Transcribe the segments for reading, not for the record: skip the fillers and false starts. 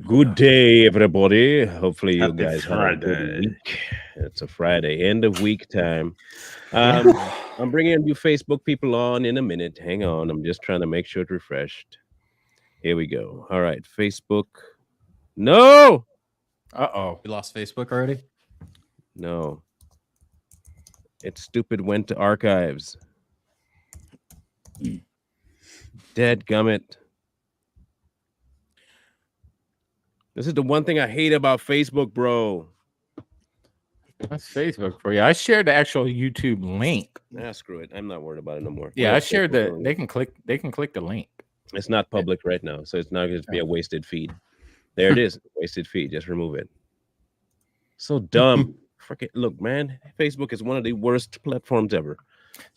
Good day, everybody. Hopefully, you Happy guys had a good Friday. week. It's a Friday, end of week time. Yeah. I'm bringing a new Facebook people on in a minute. Hang on, I'm just trying to make sure it's refreshed. Here we go. All right, Facebook. No, Uh-oh. We lost Facebook already? no, it's stupid. Went to archives. Dead gummit. This is the one thing I hate about Facebook, bro. That's Facebook for you. I shared the actual YouTube link. Ah, screw it. I'm not worried about it no more. Yeah, We I have shared Facebook the only. they can click the link. It's not public right now, so it's not going to be a wasted feed. There it is, wasted feed. Just remove it. So dumb. Freaking look, man. Facebook is one of the worst platforms ever.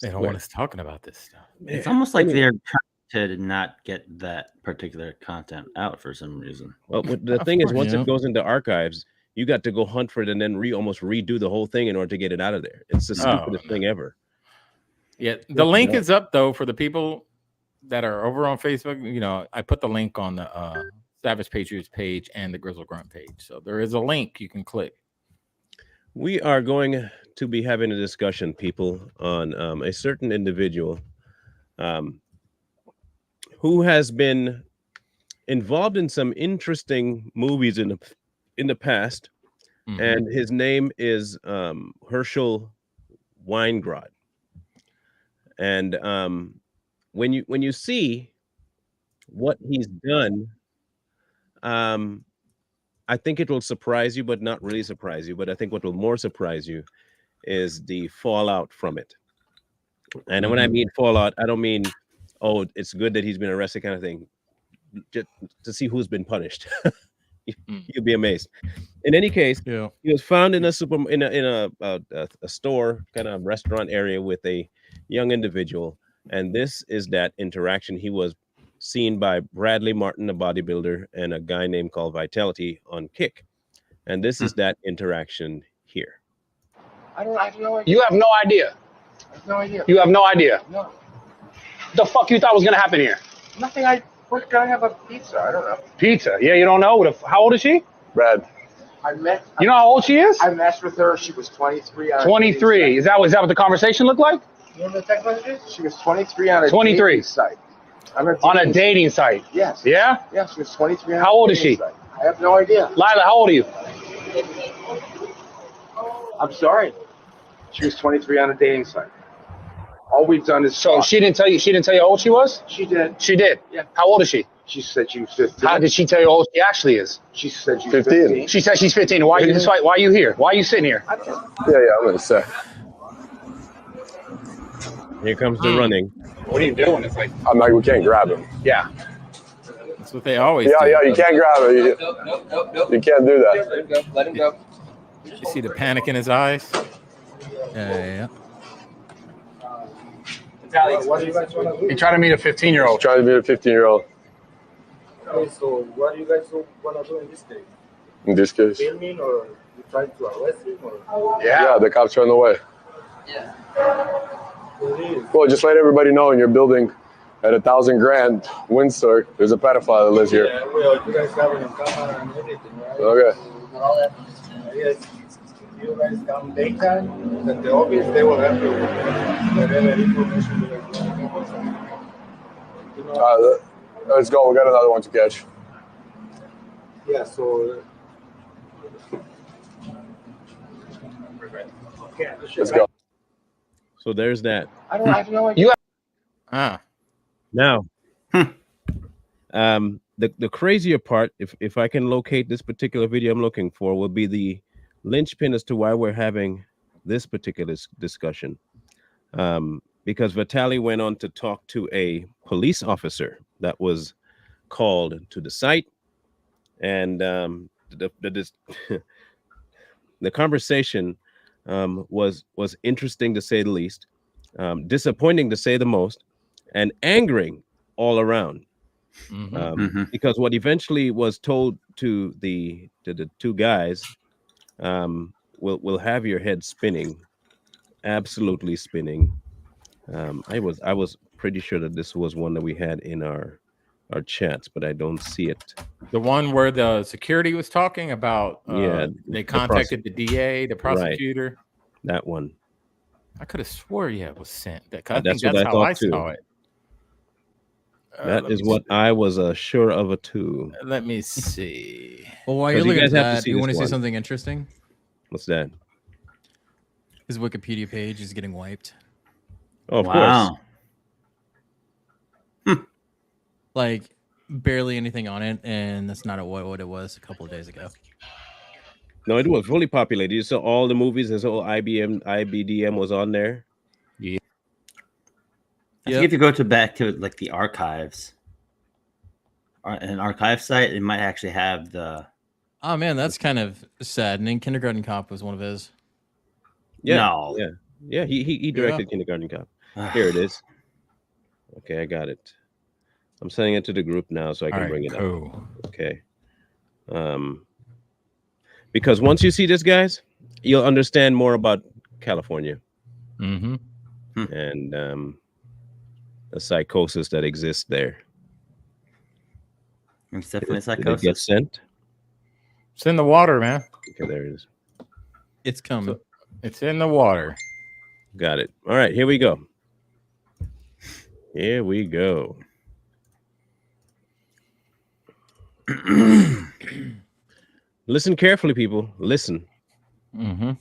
They don't want us talking about this stuff. It's almost like they're trying to not get that particular content out for some reason. Well, the Of thing is, course, once yeah. it goes into archives, you got to go hunt for it and then almost redo the whole thing in order to get it out of there. It's the stupidest thing ever. Yeah, the link is up though for the people that are over on Facebook. You know, I put the link on the Savage Patriots page and the Grizzle Grunt page, so there is a link you can click. We are going to be having a discussion, people, on a certain individual who has been involved in some interesting movies in the past, and his name is Herschel Weingrod. And when you see what he's done, I think it will surprise you, but not really surprise you. But I think what will more surprise you is the fallout from it. And when I mean fallout, I don't mean, oh, it's good that he's been arrested kind of thing. Just to see who's been punished. You'll be amazed. In any case, Yeah. he was found in a a store, kind of restaurant area with a young individual. And this is that interaction. He was seen by Bradley Martin, a bodybuilder, and a guy named called Vitality on Kick. And this is that interaction here. I have no idea. You have no idea. I have no idea. You have no idea. No. The fuck you thought was gonna happen here? Nothing. We're gonna have a pizza. I don't know. Pizza. Yeah, you don't know. How old is she? Brad. You know how old she is? I messed with her. She was 23. 23. Is that what the conversation looked like? You know what the text messages? She was 23 on a 23. dating site. On a dating site. Yes. Yeah? Yeah, she was 23 on How old is she? Site. I have no idea. Lila, how old are you? I'm sorry. She was 23 on a dating site. All we've done is So talk. she didn't tell you how old she was? She did. She did. Yeah. How old is she? She said she was 15. How did she tell you how old she actually is? She said she was 15. She said she's 15. Why are you here? Why are you sitting here? Yeah, I'm gonna say. Here comes the running. What are you doing? It's like, I'm like, we can't grab him. yeah. That's what they always do. Yeah, you can't grab him. You can't do that. Let him go. Let him go. You see the panic in his eyes? Yeah. What do you guys want to do? You're trying to meet a 15-year-old. Trying to be a 15-year-old Okay, so what do you guys want to do in this case? in this case. Filming or you trying to arrest him or Yeah, the cops are on the way. who it is? Well, just let everybody know in your building at $1,000 Windsor, there's a pedophile that lives here. Yeah, well, you guys have it on camera and everything, right? Okay. Yes. You guys come daytime at the office, they will have to whatever information you guys want. You know, Let's go. We got another one to catch. yeah, so Let's go. So there's that. I have no idea. Now, the crazier part, if I can locate this particular video I'm looking for, will be the linchpin as to why we're having this particular discussion. Because Vitali went on to talk to a police officer that was called to the site, and the conversation was interesting to say the least, disappointing to say the most, and angering all around. Because what eventually was told to the two guys will have your head spinning, absolutely spinning. I was pretty sure that this was one that we had in our our chats, but I don't see it. The one where the security was talking about, they contacted the DA, the prosecutor. Right. That one. I could have swore, it was sent. I That's think what that's I how thought I too. saw it. That is what I was sure of it too. Let me see. Well, while you're looking at that, you want to see one. something interesting? What's that? His Wikipedia page is getting wiped. Oh, of course. Like barely anything on it, and that's not what it was a couple of days ago. No, it was fully populated. You saw all the movies. His whole IBDM was on there. Yeah. I think if you go back to like the archives, an archive site, it might actually have the. Oh man, that's kind of sad. And Kindergarten Cop was one of his. Yeah, no. Yeah. He directed Kindergarten Cop. Here it is. Okay, I got it. I'm sending it to the group now so I can bring it up. Okay. Because once you see this, guys, you'll understand more about California. Mm-hmm. And the psychosis that exists there. It's definitely psychosis. Did it get sent? It's in the water, man. Okay, there it is. It's coming. So it's in the water. Got it. All right, here we go. Here we go. Listen carefully, people. Listen. Mm-hmm.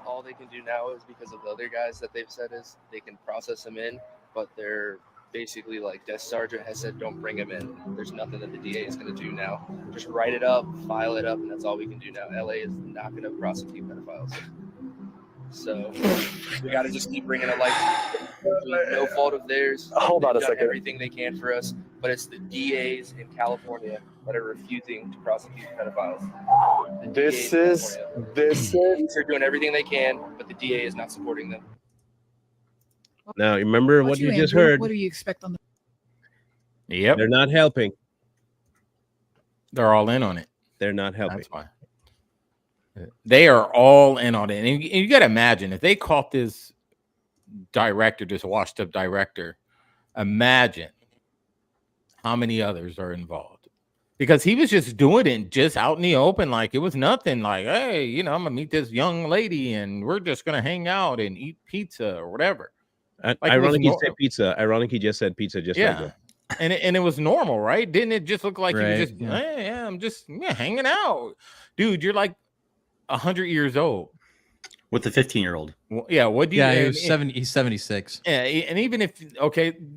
All they can do now is because of the other guys that they've said is they can process them in, but they're basically like Desk Sergeant has said, don't bring him in. There's nothing that the DA is going to do now. Just write it up, file it up, and that's all we can do now. LA is not going to prosecute pedophiles. So we got to just keep bringing it like no fault of theirs. Hold on a They've done second. everything they can for us, but it's the DAs in California that are refusing to prosecute pedophiles. They're doing everything they can, but the DA is not supporting them. Now, remember what you just heard. What do you expect on the? Yep. They're not helping. They're all in on it. They're not helping. That's why. They are all in on it. And you got to imagine if they caught this director, this washed up director, imagine how many others are involved. Because he was just doing it just out in the open. Like it was nothing like, hey, I'm going to meet this young lady and we're just going to hang out and eat pizza or whatever. Like ironic he said pizza. Ironic he just said pizza just like that. And it was normal, right? Didn't it just look like he was just, I'm just hanging out. Dude, you're like 100 years old. With the 15-year-old. Well, yeah, what do you he was 70, he's 76. Yeah, and even if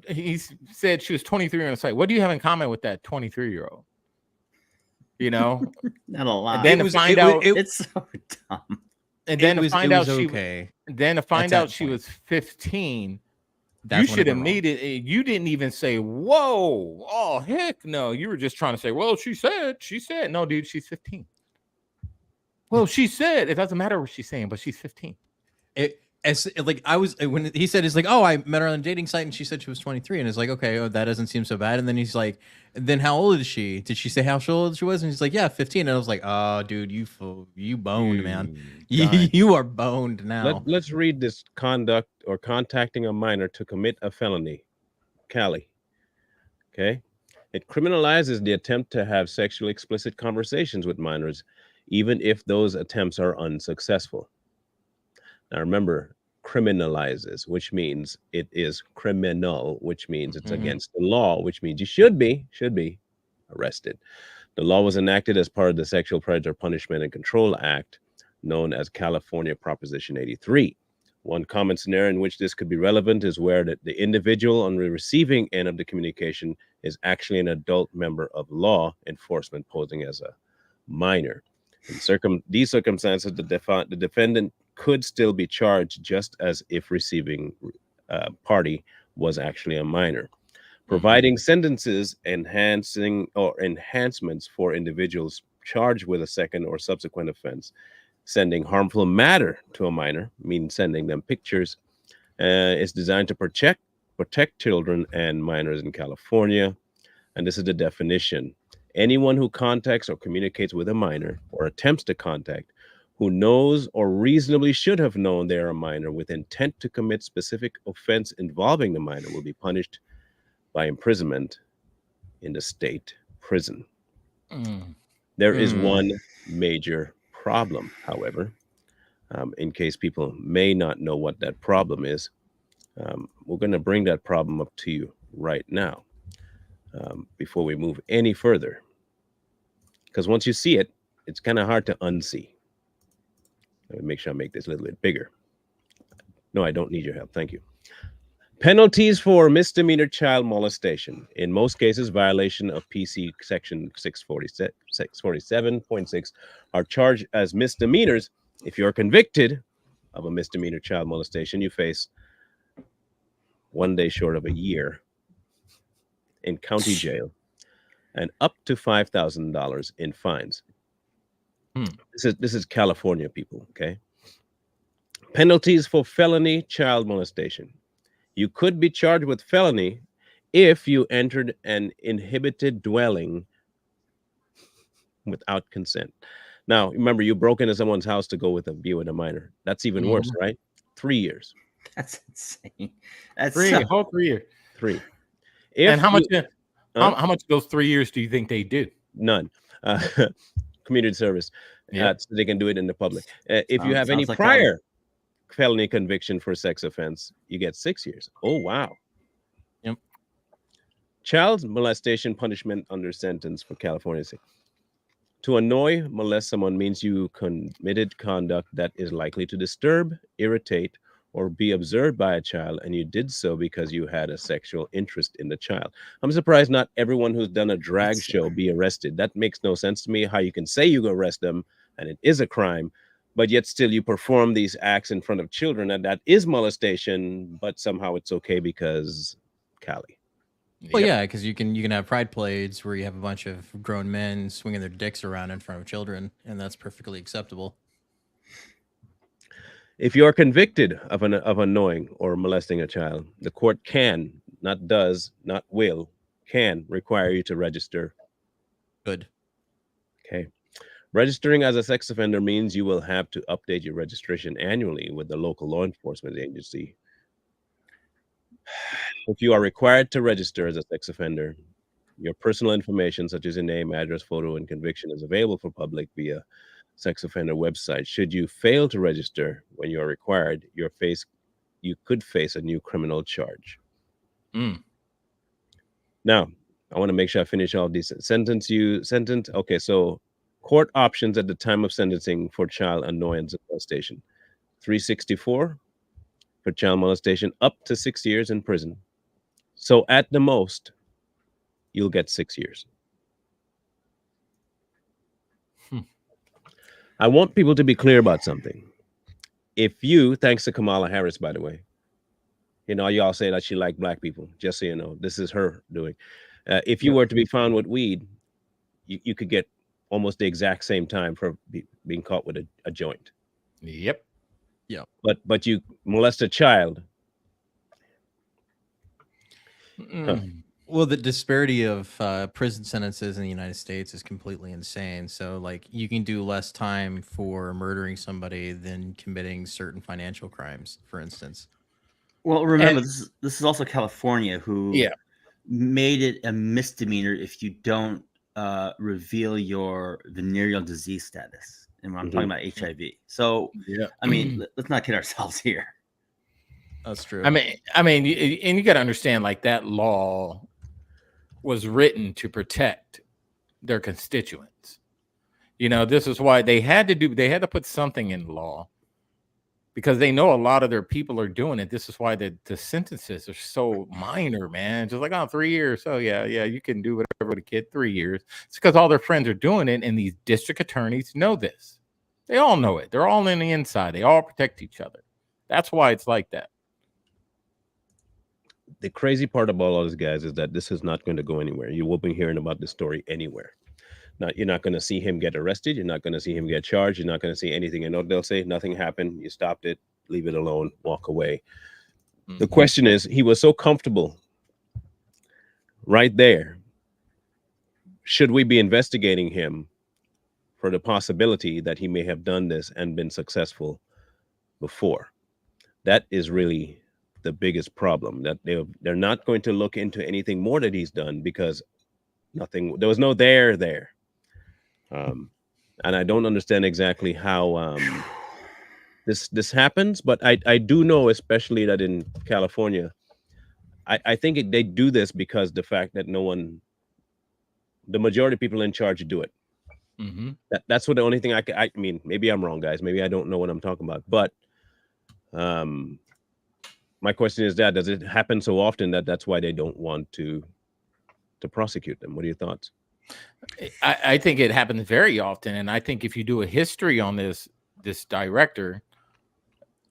he said she was 23 on the site. What do you have in common with that 23-year-old? Not a lot. And then to find out it's so dumb. And then to find out she was 15. You should have made it. You didn't even say, whoa, oh heck no. You were just trying to say, well, she said. No, dude, she's 15. Well, she said it doesn't matter what she's saying, but she's 15. When he said, it's like, oh, I met her on a dating site and she said she was 23, and it's like, okay, that doesn't seem so bad. And then he's like, then how old is she? Did she say how old she was? And he's like, yeah, 15. And I was like, oh, dude, you boned, man. You are boned now. Let's read this: conduct or contacting a minor to commit a felony. Cali. Okay. It criminalizes the attempt to have sexually explicit conversations with minors, even if those attempts are unsuccessful. Now remember, criminalizes, which means it is criminal, which means it's against the law, which means you should be arrested. The law was enacted as part of the Sexual Predator Punishment and Control Act, known as California Proposition 83. One common scenario in which this could be relevant is where the individual on the receiving end of the communication is actually an adult member of law enforcement posing as a minor. In these circumstances, the defendant could still be charged just as if receiving party was actually a minor. Providing sentences enhancements for individuals charged with a second or subsequent offense, sending harmful matter to a minor, means sending them pictures, is designed to protect children and minors in California. And this is the definition. Anyone who contacts or communicates with a minor or attempts to contact who knows or reasonably should have known they are a minor with intent to commit specific offense involving the minor will be punished by imprisonment in the state prison. There is one major problem, however, in case people may not know what that problem is. We're going to bring that problem up to you right now before we move any further. Because once you see it, it's kind of hard to unsee. Let me make sure I make this a little bit bigger. No, I don't need your help. Thank you. Penalties for misdemeanor child molestation. In most cases, violation of PC section 647.6 are charged as misdemeanors. If you're convicted of a misdemeanor child molestation, you face 1 day short of a year in county jail and up to $5,000 in fines. This is California, people, okay? Penalties for felony child molestation. You could be charged with felony if you entered an inhabited dwelling without consent. Now, remember, you broke into someone's house to go with a view and a minor. That's even worse, right? 3 years. That's insane. That's whole 3 years. 3. And how much of those 3 years do you think they do? None. Community service. So they can do it in the public. If you have any prior felony conviction for sex offense, you get 6 years. Oh, wow. Yep. Child molestation punishment under sentence for California. To annoy, molest someone means you committed conduct that is likely to disturb, irritate, or be observed by a child, and you did so because you had a sexual interest in the child. I'm surprised not everyone who's done a drag show be arrested. That makes no sense to me, how you can say you arrest them, and it is a crime, but yet still you perform these acts in front of children, and that is molestation, but somehow it's okay because Cali. Well, yeah, because you can have pride parades where you have a bunch of grown men swinging their dicks around in front of children, and that's perfectly acceptable. If you are convicted of annoying or molesting a child, the court can, not does, not will, can require you to register. Good. Okay. Registering as a sex offender means you will have to update your registration annually with the local law enforcement agency. If you are required to register as a sex offender, your personal information, such as your name, address, photo, and conviction, is available for public via sex offender website. Should you fail to register when you are required, you could face a new criminal charge. Now, I want to make sure I finish all these. Sentence. Okay, so court options at the time of sentencing for child annoyance and molestation: 364 for child molestation, up to 6 years in prison. So at the most, you'll get 6 years. I want people to be clear about something. If you, thanks to Kamala Harris, by the way, y'all say that she liked black people. Just so you know, this is her doing. If you were to be found with weed, you could get almost the exact same time for being caught with a joint. Yep. Yeah. But you molest a child. Well, the disparity of prison sentences in the United States is completely insane. So, like, you can do less time for murdering somebody than committing certain financial crimes, for instance. Well, remember, this is also California, who made it a misdemeanor if you don't reveal your venereal disease status. And I'm talking about HIV. So, I mean, let's not kid ourselves here. That's true. I mean, and you got to understand, like, that law was written to protect their constituents. This is why they had to put something in law, because they know a lot of their people are doing it. This is why the sentences are so minor, man. Just like, 3 years. So yeah, you can do whatever with a kid, 3 years. It's because all their friends are doing it, and these district attorneys know this. They all know it. They're all in the inside. They all protect each other. That's why it's like that. The crazy part about all this, guys, is that this is not going to go anywhere. You won't be hearing about this story anywhere. You're not going to see him get arrested. You're not going to see him get charged. You're not going to see anything. They'll say nothing happened. You stopped it. Leave it alone. Walk away. The question is, he was so comfortable right there. Should we be investigating him for the possibility that he may have done this and been successful before? That is really the biggest problem, that they're not going to look into anything more that he's done, because nothing. There was no there. And I don't understand exactly how this happens, but I do know, especially that in California, I think they do this because the fact that the majority of people in charge do it. That's what the only thing I mean, maybe I'm wrong, guys. Maybe I don't know what I'm talking about, but my question is does it happen so often that's why they don't want to prosecute them? What are your thoughts? I think it happens very often, and I think if you do a history on this director,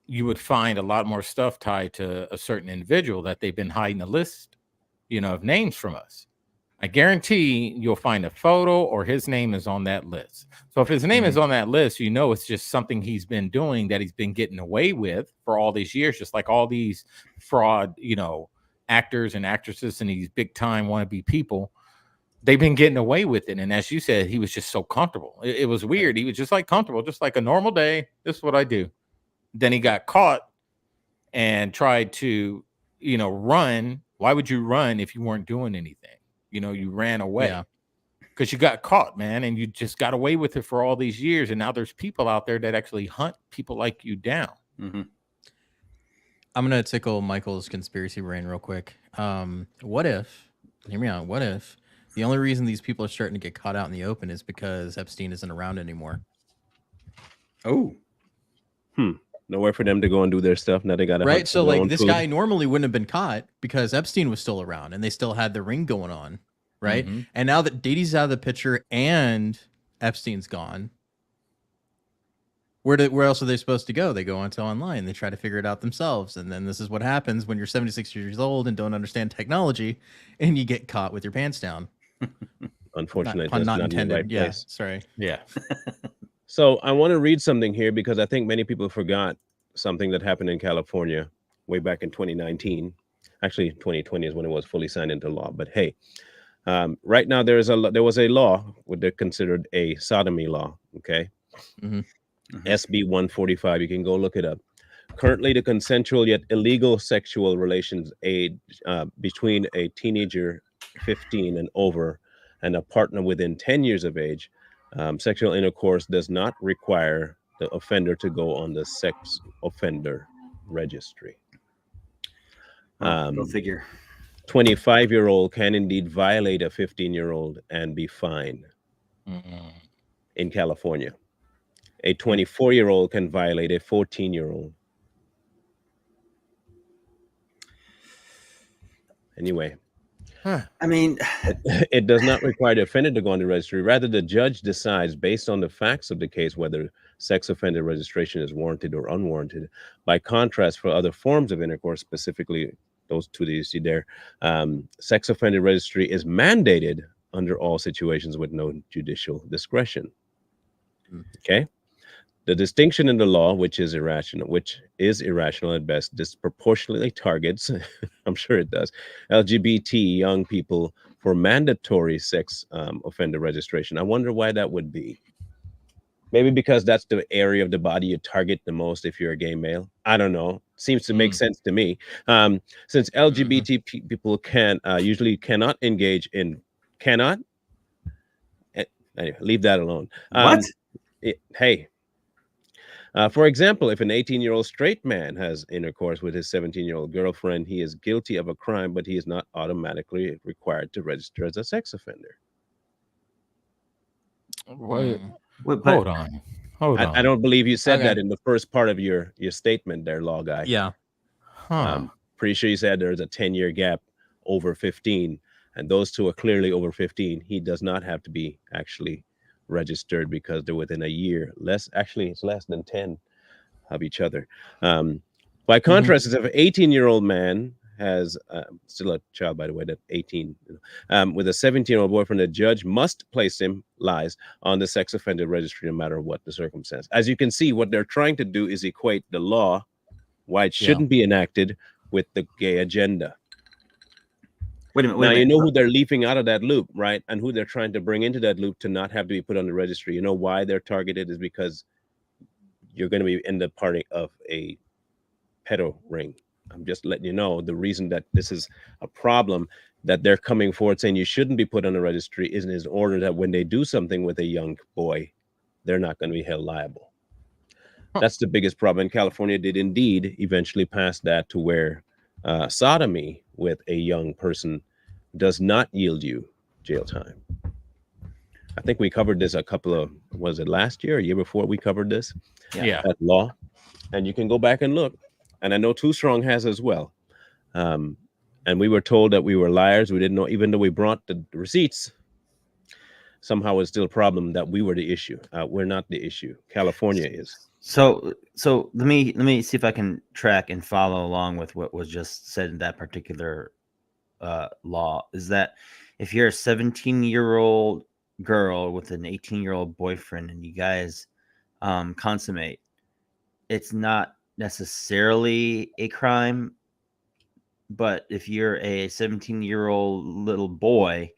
you would find a lot more stuff tied to a certain individual that they've been hiding a list, of names from us. I guarantee you'll find a photo or his name is on that list. So if his name is on that list, it's just something he's been doing that he's been getting away with for all these years, just like all these fraud, actors and actresses and these big time wannabe people. They've been getting away with it. And as you said, he was just so comfortable. It was weird. He was just like comfortable, just like a normal day. This is what I do. Then he got caught and tried to, run. Why would you run if you weren't doing anything? You ran away because you got caught, man. And you just got away with it for all these years. And now there's people out there that actually hunt people like you down. I'm going to tickle Michael's conspiracy brain real quick. What if, hear me out, what if the only reason these people are starting to get caught out in the open is because Epstein isn't around anymore? Oh. Nowhere for them to go and do their stuff. Now they got to right. So like this guy normally wouldn't have been caught because Epstein was still around and they still had the ring going on. Right. And now that Didi's out of the picture and Epstein's gone, where else are they supposed to go? They go onto online. They try to figure it out themselves. And then this is what happens when you're 76 years old and don't understand technology and you get caught with your pants down. Unfortunately, not intended. In the right place. Sorry. Yeah. So I want to read something here because I think many people forgot something that happened in California way back in 2019. Actually, 2020 is when it was fully signed into law. But hey, right now there was a law what they're considered a sodomy law. Okay, SB 145. You can go look it up. Currently, the consensual yet illegal sexual relations age between a teenager 15 and over and a partner within 10 years of age. Sexual intercourse does not require the offender to go on the sex offender registry. Go figure. 25-year-old can indeed violate a 15-year-old and be fined in California. A 24-year-old can violate a 14-year-old. Anyway. I mean, it does not require the offender to go on the registry. Rather, the judge decides based on the facts of the case whether sex offender registration is warranted or unwarranted. By contrast, for other forms of intercourse, specifically those two that you see there, sex offender registry is mandated under all situations with no judicial discretion. Okay? The distinction in the law, which is irrational at best, disproportionately targets, I'm sure it does, LGBT young people for mandatory sex offender registration. I wonder why that would be. Maybe because that's the area of the body you target the most if you're a gay male. I don't know. Seems to make sense to me. Since LGBT people usually cannot engage in, anyway, leave that alone. What? For example, if an 18-year-old straight man has intercourse with his 17-year-old girlfriend, he is guilty of a crime, but he is not automatically required to register as a sex offender. Wait, hold on. I don't believe you said that in the first part of your statement there, law guy. Yeah. Pretty sure you said there's a 10-year gap over 15, and those two are clearly over 15. He does not have to be actually registered because they're within a year. It's less than 10 of each other. By contrast, if an 18-year-old man has still a child, by the way, that 18 with a 17-year-old boyfriend, the judge must place him on the sex offender registry no matter what the circumstance. As you can see, what they're trying to do is equate the law, why it shouldn't be enacted, with the gay agenda. Wait a minute. Now, you know who they're leaving out of that loop, right? And who they're trying to bring into that loop to not have to be put on the registry. You know why they're targeted is because you're going to be in the party of a pedo ring. I'm just letting you know the reason that this is a problem that they're coming forward saying you shouldn't be put on a registry is in order that when they do something with a young boy, they're not going to be held liable. That's the biggest problem. And California did indeed eventually pass that to where sodomy with a young person does not yield you jail time. I think we covered this was it last year or year before we covered this? Yeah. That law. And you can go back and look. And I know Too Strong has as well. And we were told that we were liars. We didn't know, even though we brought the receipts, somehow it's still a problem that we were the issue. We're not the issue. California is. So let me see if I can track and follow along with what was just said in that particular law. Is that if you're a 17-year-old girl with an 18-year-old boyfriend and you guys consummate, it's not necessarily a crime. But if you're a 17-year-old little boy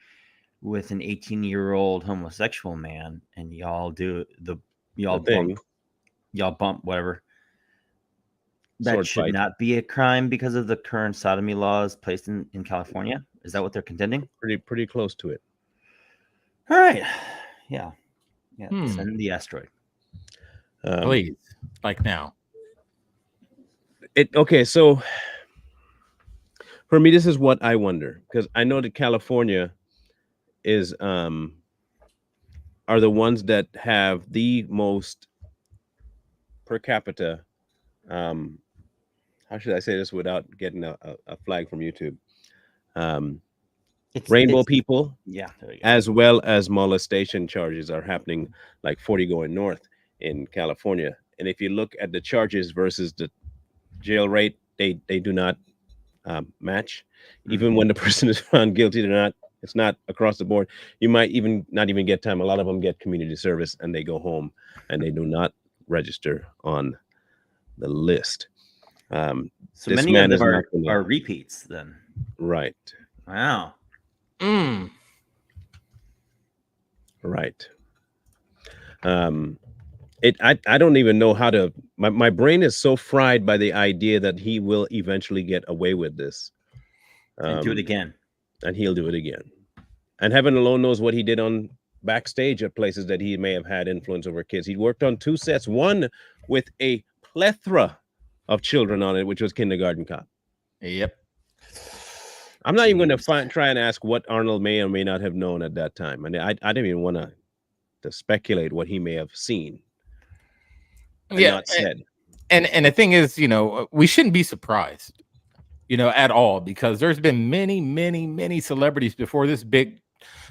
with an 18-year-old homosexual man and y'all bump whatever, that Sword should fight. not be a crime because of the current sodomy laws placed in California. Is that what they're contending? Pretty close to it. All right. Yeah. Send the asteroid. Please, like now. Okay, so for me, this is what I wonder, because I know that California is are the ones that have the most per capita. How should I say this without getting a flag from YouTube? Rainbow people, yeah, there you go. As well as molestation charges are happening like 40 going north in California. And if you look at the charges versus the jail rate, they do not match. Even when the person is found guilty, it's not across the board. You might not even get time. A lot of them get community service and they go home and they do not register on the list. So many of them are repeats then. Right. Wow. Right. I don't even know how to. My brain is so fried by the idea that he will eventually get away with this, and do it again, and he'll do it again. And heaven alone knows what he did on backstage at places that he may have had influence over kids. He worked on 2 sets, one with a plethora of children on it, which was Kindergarten Cop. Yep. I'm not even going to try and ask what Arnold may or may not have known at that time. And I didn't even want to speculate what he may have seen. Not said. And the thing is, we shouldn't be surprised, at all, because there's been many celebrities before this big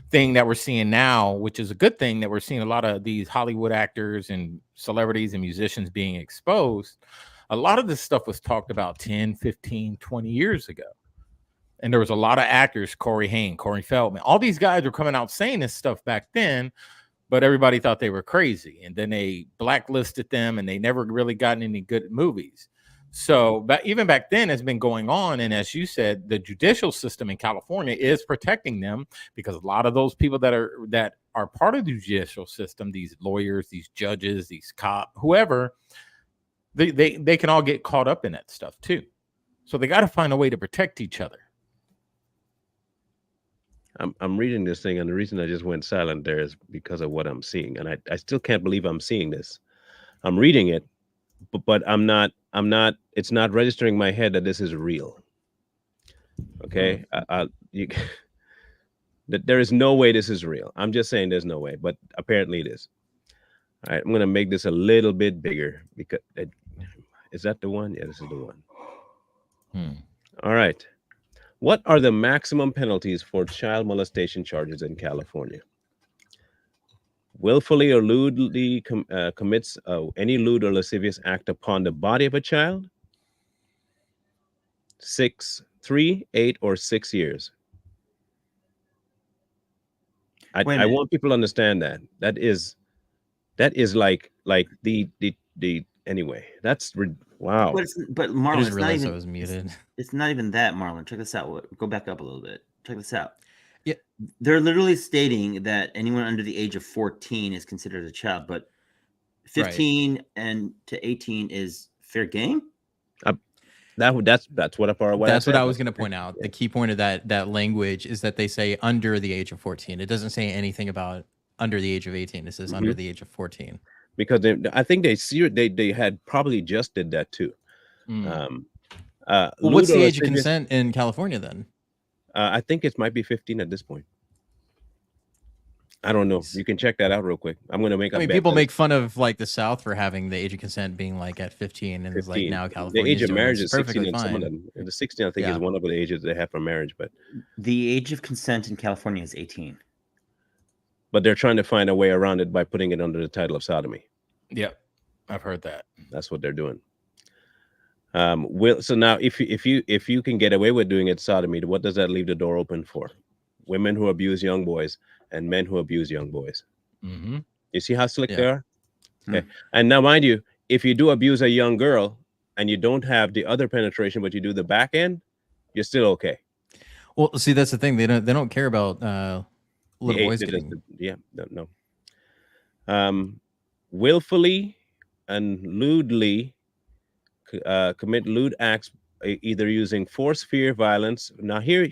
thing that we're seeing now, which is a good thing that we're seeing a lot of these Hollywood actors and celebrities and musicians being exposed. A lot of this stuff was talked about 10, 15, 20 years ago. And there was a lot of actors, Corey Haim, Corey Feldman, all these guys were coming out saying this stuff back then, but everybody thought they were crazy. And then they blacklisted them and they never really gotten any good movies. So, but even back then it's been going on. And as you said, the judicial system in California is protecting them, because a lot of those people that are part of the judicial system, these lawyers, these judges, these cops, whoever, they can all get caught up in that stuff too. So they got to find a way to protect each other. I'm reading this thing, and the reason I just went silent there is because of what I'm seeing, and I still can't believe I'm seeing this. I'm reading it, but I'm not. It's not registering my head that this is real. Okay, there is no way this is real. I'm just saying there's no way, but apparently it is. All right, I'm gonna make this a little bit bigger because is that the one? Yeah, this is the one. All right. What are the maximum penalties for child molestation charges in California? Willfully or lewdly commits any lewd or lascivious act upon the body of a child? 6, 3, 8, or 6 years. I want people to understand that. That is like the anyway. That's wow. But Marlon, I just realized I was muted. It's not even that, Marlon. Check this out. Go back up a little bit. Check this out. Yeah, they're literally stating that anyone under the age of 14 is considered a child, but 15 and to 18 is fair game. That's what That's what I was going to point out. Yeah. The key point of that language is that they say under the age of 14. It doesn't say anything about under the age of 18. It says under the age of 14. Because I think they had probably just did that too. Well, what's the age of consent in California then? I think it might be 15 at this point. I don't know. You can check that out real quick. I'm going to make. I mean, people make fun of like the South for having the age of consent being like at 15, and 15. It's like now California. The age of marriage is perfectly 16. Some of them, the 16, I think, is one of the ages they have for marriage. But the age of consent in California is 18. But they're trying to find a way around it by putting it under the title of sodomy. Yep, I've heard that. That's what they're doing. So now, if you can get away with doing it sodomy, what does that leave the door open for? Women who abuse young boys and men who abuse young boys. Mm-hmm. You see how slick they are? Okay. And now, mind you, if you do abuse a young girl and you don't have the other penetration, but you do the back end, you're still okay. Well, see, that's the thing. They don't care about little boys getting. No. Willfully and lewdly commit lewd acts, either using force, fear, violence. Now, hear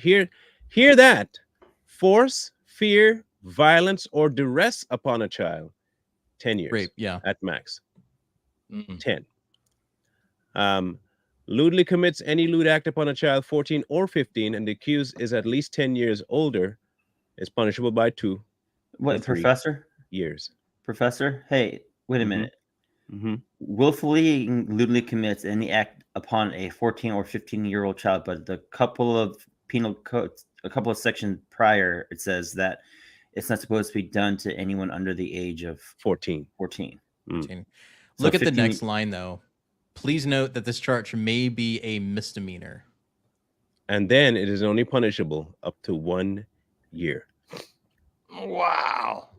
that. Force, fear, violence, or duress upon a child, 10 years. Rape, yeah. At max. 10. Lewdly commits any lewd act upon a child, 14 or 15, and the accused is at least 10 years older, is punishable by 2. What, Professor? Years. Professor? Hey, wait a minute. Willfully and lewdly commits any act upon a 14 or 15-year-old child, but the couple of penal codes, a couple of sections prior, it says that it's not supposed to be done to anyone under the age of 14. 14. Mm. Look at the next line, though. Please note that this charge may be a misdemeanor. And then it is only punishable up to 1 year. Wow.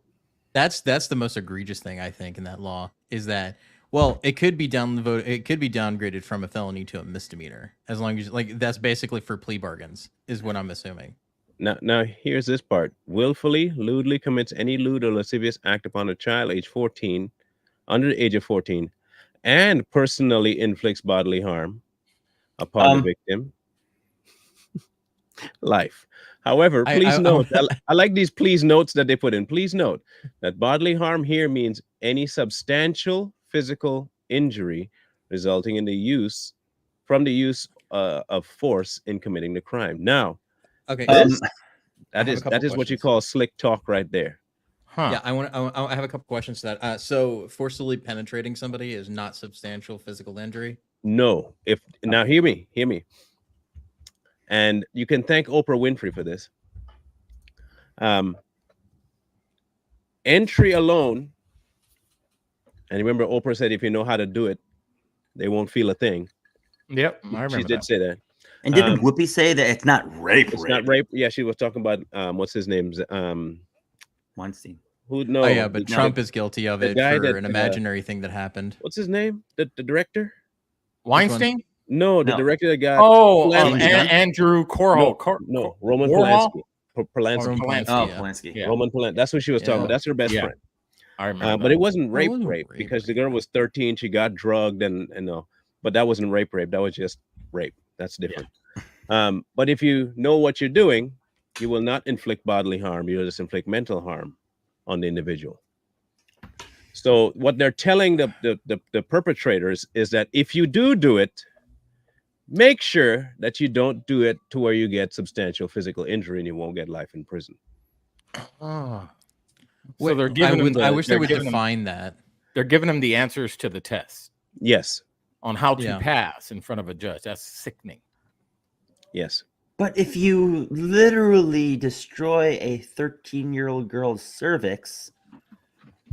That's the most egregious thing, I think, in that law is that, well, it could be downgraded from a felony to a misdemeanor, as long as that's basically for plea bargains, is what I'm assuming. Now here's this part. Willfully, lewdly commits any lewd or lascivious act upon a child age 14, under the age of 14, and personally inflicts bodily harm upon the victim. Life. However, please note, I like these please notes that they put in. Please note that bodily harm here means any substantial physical injury resulting in the use of force in committing the crime. Now, okay, that is what you call slick talk right there. Yeah, I have a couple questions to that. So forcibly penetrating somebody is not substantial physical injury? No. Now hear me. And you can thank Oprah Winfrey for this. Entry alone, and remember Oprah said if you know how to do it, they won't feel a thing. Yep, I remember she did say that. And didn't Whoopi say that it's not rape? It's not rape. Yeah, she was talking about what's his name? Weinstein. Who? No. Oh yeah, but Trump is guilty of it for an imaginary thing that happened. What's his name? The director? Weinstein? No, the director that got. Andrew Corhol. No, Roman Polanski. Polanski. Yeah. Roman Polanski. That's what she was talking about. That's her best friend. I remember. But it wasn't rape because the girl was 13. She got drugged and no, but that wasn't rape. That was just rape. That's different. But if you know what you're doing, you will not inflict bodily harm. You'll just inflict mental harm on the individual. So what they're telling the perpetrators is that if you do it, make sure that you don't do it to where you get substantial physical injury and you won't get life in prison. So they're giving I wish they would define that. They're giving them the answers to the test. Yes. On how to pass in front of a judge. That's sickening. Yes. But if you literally destroy a 13-year-old girl's cervix,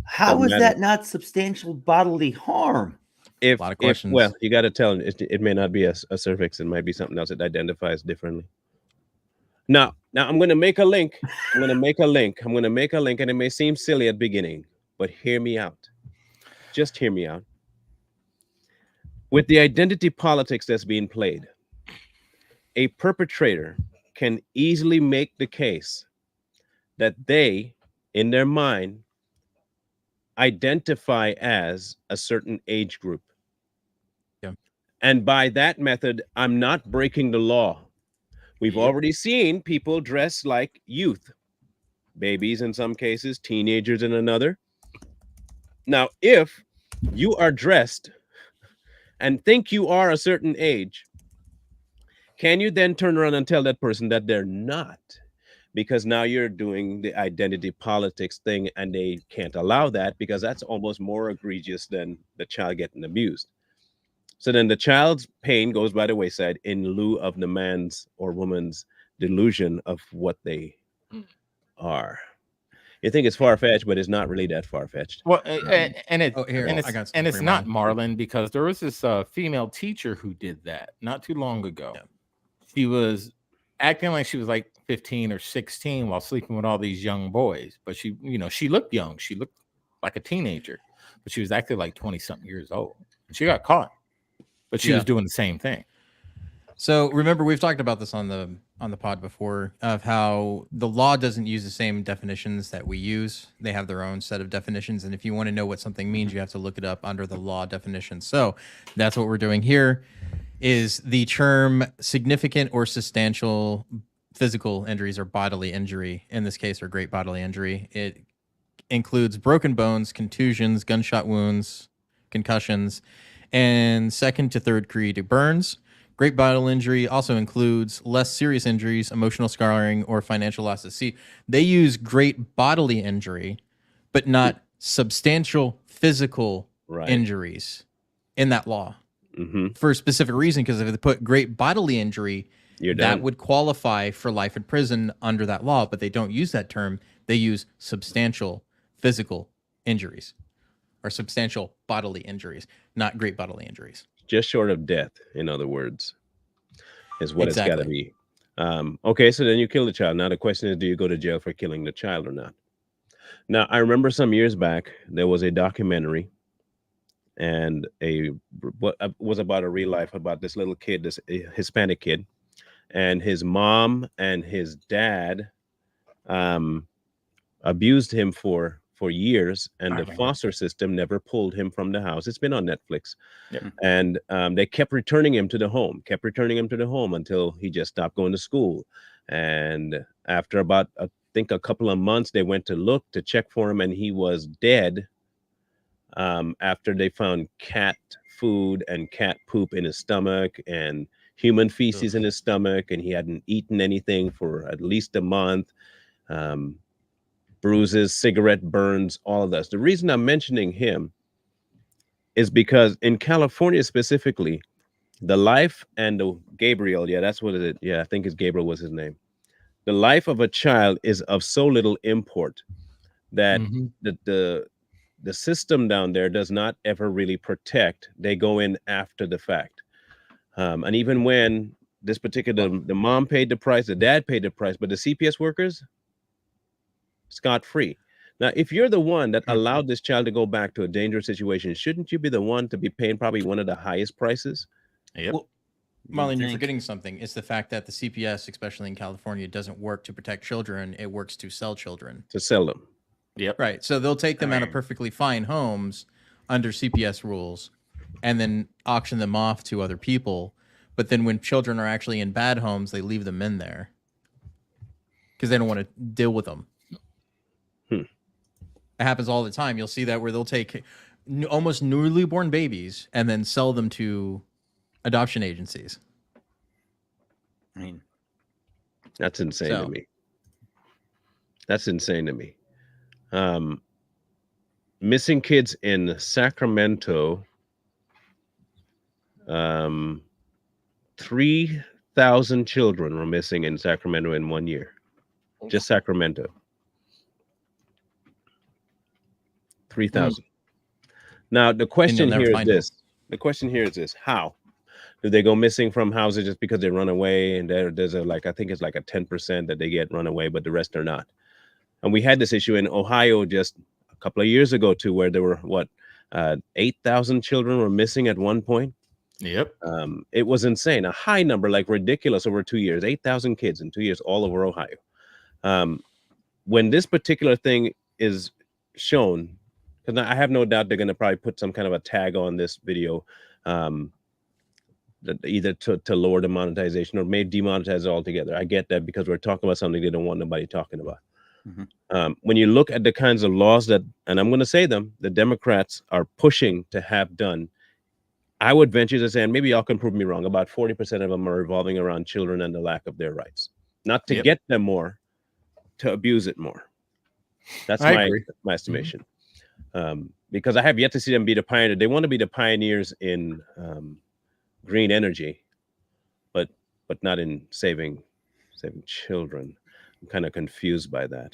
how is that not substantial bodily harm? A lot of questions. Well, you got to tell them it may not be a cervix. It might be something else that identifies differently. Now I'm going to make a link. And it may seem silly at the beginning, but hear me out. Just hear me out. With the identity politics that's being played, a perpetrator can easily make the case that they, in their mind, identify as a certain age group. Yeah. And by that method, I'm not breaking the law. We've already seen people dress like youth, babies in some cases, teenagers in another. Now, if you are dressed and think you are a certain age, can you then turn around and tell that person that they're not? Because now you're doing the identity politics thing, and they can't allow that because that's almost more egregious than the child getting abused. So then the child's pain goes by the wayside in lieu of the man's or woman's delusion of what they are. You think it's far-fetched, but it's not really that far-fetched. Well, and it's not mine. Marlon, because there was this female teacher who did that not too long ago. Yeah. She was acting like she was like 15 or 16 while sleeping with all these young boys, but she looked young. She looked like a teenager, but she was acting like 20-something years old. And she got caught, but she was doing the same thing. So remember, we've talked about this on the pod before, of how the law doesn't use the same definitions that we use. They have their own set of definitions, and if you want to know what something means, you have to look it up under the law definition. So that's what we're doing here. Is the term significant or substantial physical injuries or bodily injury, in this case, or great bodily injury. It includes broken bones, contusions, gunshot wounds, concussions, and second to third degree burns. Great bodily injury also includes less serious injuries, emotional scarring, or financial losses. See, they use great bodily injury, but not substantial physical injuries in that law. For a specific reason, because if they put great bodily injury, that would qualify for life in prison under that law, but they don't use that term. They use substantial physical injuries or substantial bodily injuries, not great bodily injuries. Just short of death, in other words, is what it's got to be. Okay, so then you kill the child. Now the question is, do you go to jail for killing the child or not? Now, I remember some years back, there was a documentary, and what was about a real life about this little kid, this Hispanic kid, and his mom and his dad abused him for years, and the foster system never pulled him from the house. It's been on Netflix. And they kept returning him to the home until he just stopped going to school. And after about, I think, a couple of months, they went to check for him, and he was dead. After they found cat food and cat poop in his stomach and human feces in his stomach, and he hadn't eaten anything for at least a month. Bruises, cigarette burns, all of that. The reason I'm mentioning him is because in California specifically, the life and the Gabriel, that's what it is. Yeah, I think it's Gabriel was his name. The life of a child is of so little import that the system down there does not ever really protect. They go in after the fact. And even when this particular, the mom paid the price, the dad paid the price, but the CPS workers, scot-free. Now, if you're the one that allowed this child to go back to a dangerous situation, shouldn't you be the one to be paying probably one of the highest prices? Well, Marlon, you're forgetting something. It's the fact that the CPS, especially in California, doesn't work to protect children. It works to sell children. To sell them. Yep. Right. So they'll take them out of perfectly fine homes under CPS rules and then auction them off to other people. But then when children are actually in bad homes, they leave them in there because they don't want to deal with them. It happens all the time. You'll see that where they'll take almost newly born babies and then sell them to adoption agencies. I mean, that's insane to me. That's insane to me. Missing kids in Sacramento, 3,000 children were missing in Sacramento in 1 year. Just Sacramento. 3,000. Now the question here is this. The question here is this: how do they go missing from houses just because they run away? And there's I think it's like a 10% that they get run away, but the rest are not. And we had this issue in Ohio just a couple of years ago too, where there were 8,000 children were missing at one point. Yep. It was insane. A high number, like ridiculous, over 2 years. 8,000 kids in 2 years all over Ohio. When this particular thing is shown, because I have no doubt they're going to probably put some kind of a tag on this video. either to lower the monetization or may demonetize it altogether. I get that because we're talking about something they don't want nobody talking about. When you look at the kinds of laws that, and I'm going to say them, the Democrats are pushing to have done, I would venture to say, and maybe y'all can prove me wrong, about 40% of them are revolving around children and the lack of their rights. Not to get them more, to abuse it more. That's my estimation. Because I have yet to see them be the pioneer. They want to be the pioneers in green energy, but not in saving children. I'm kind of confused by that.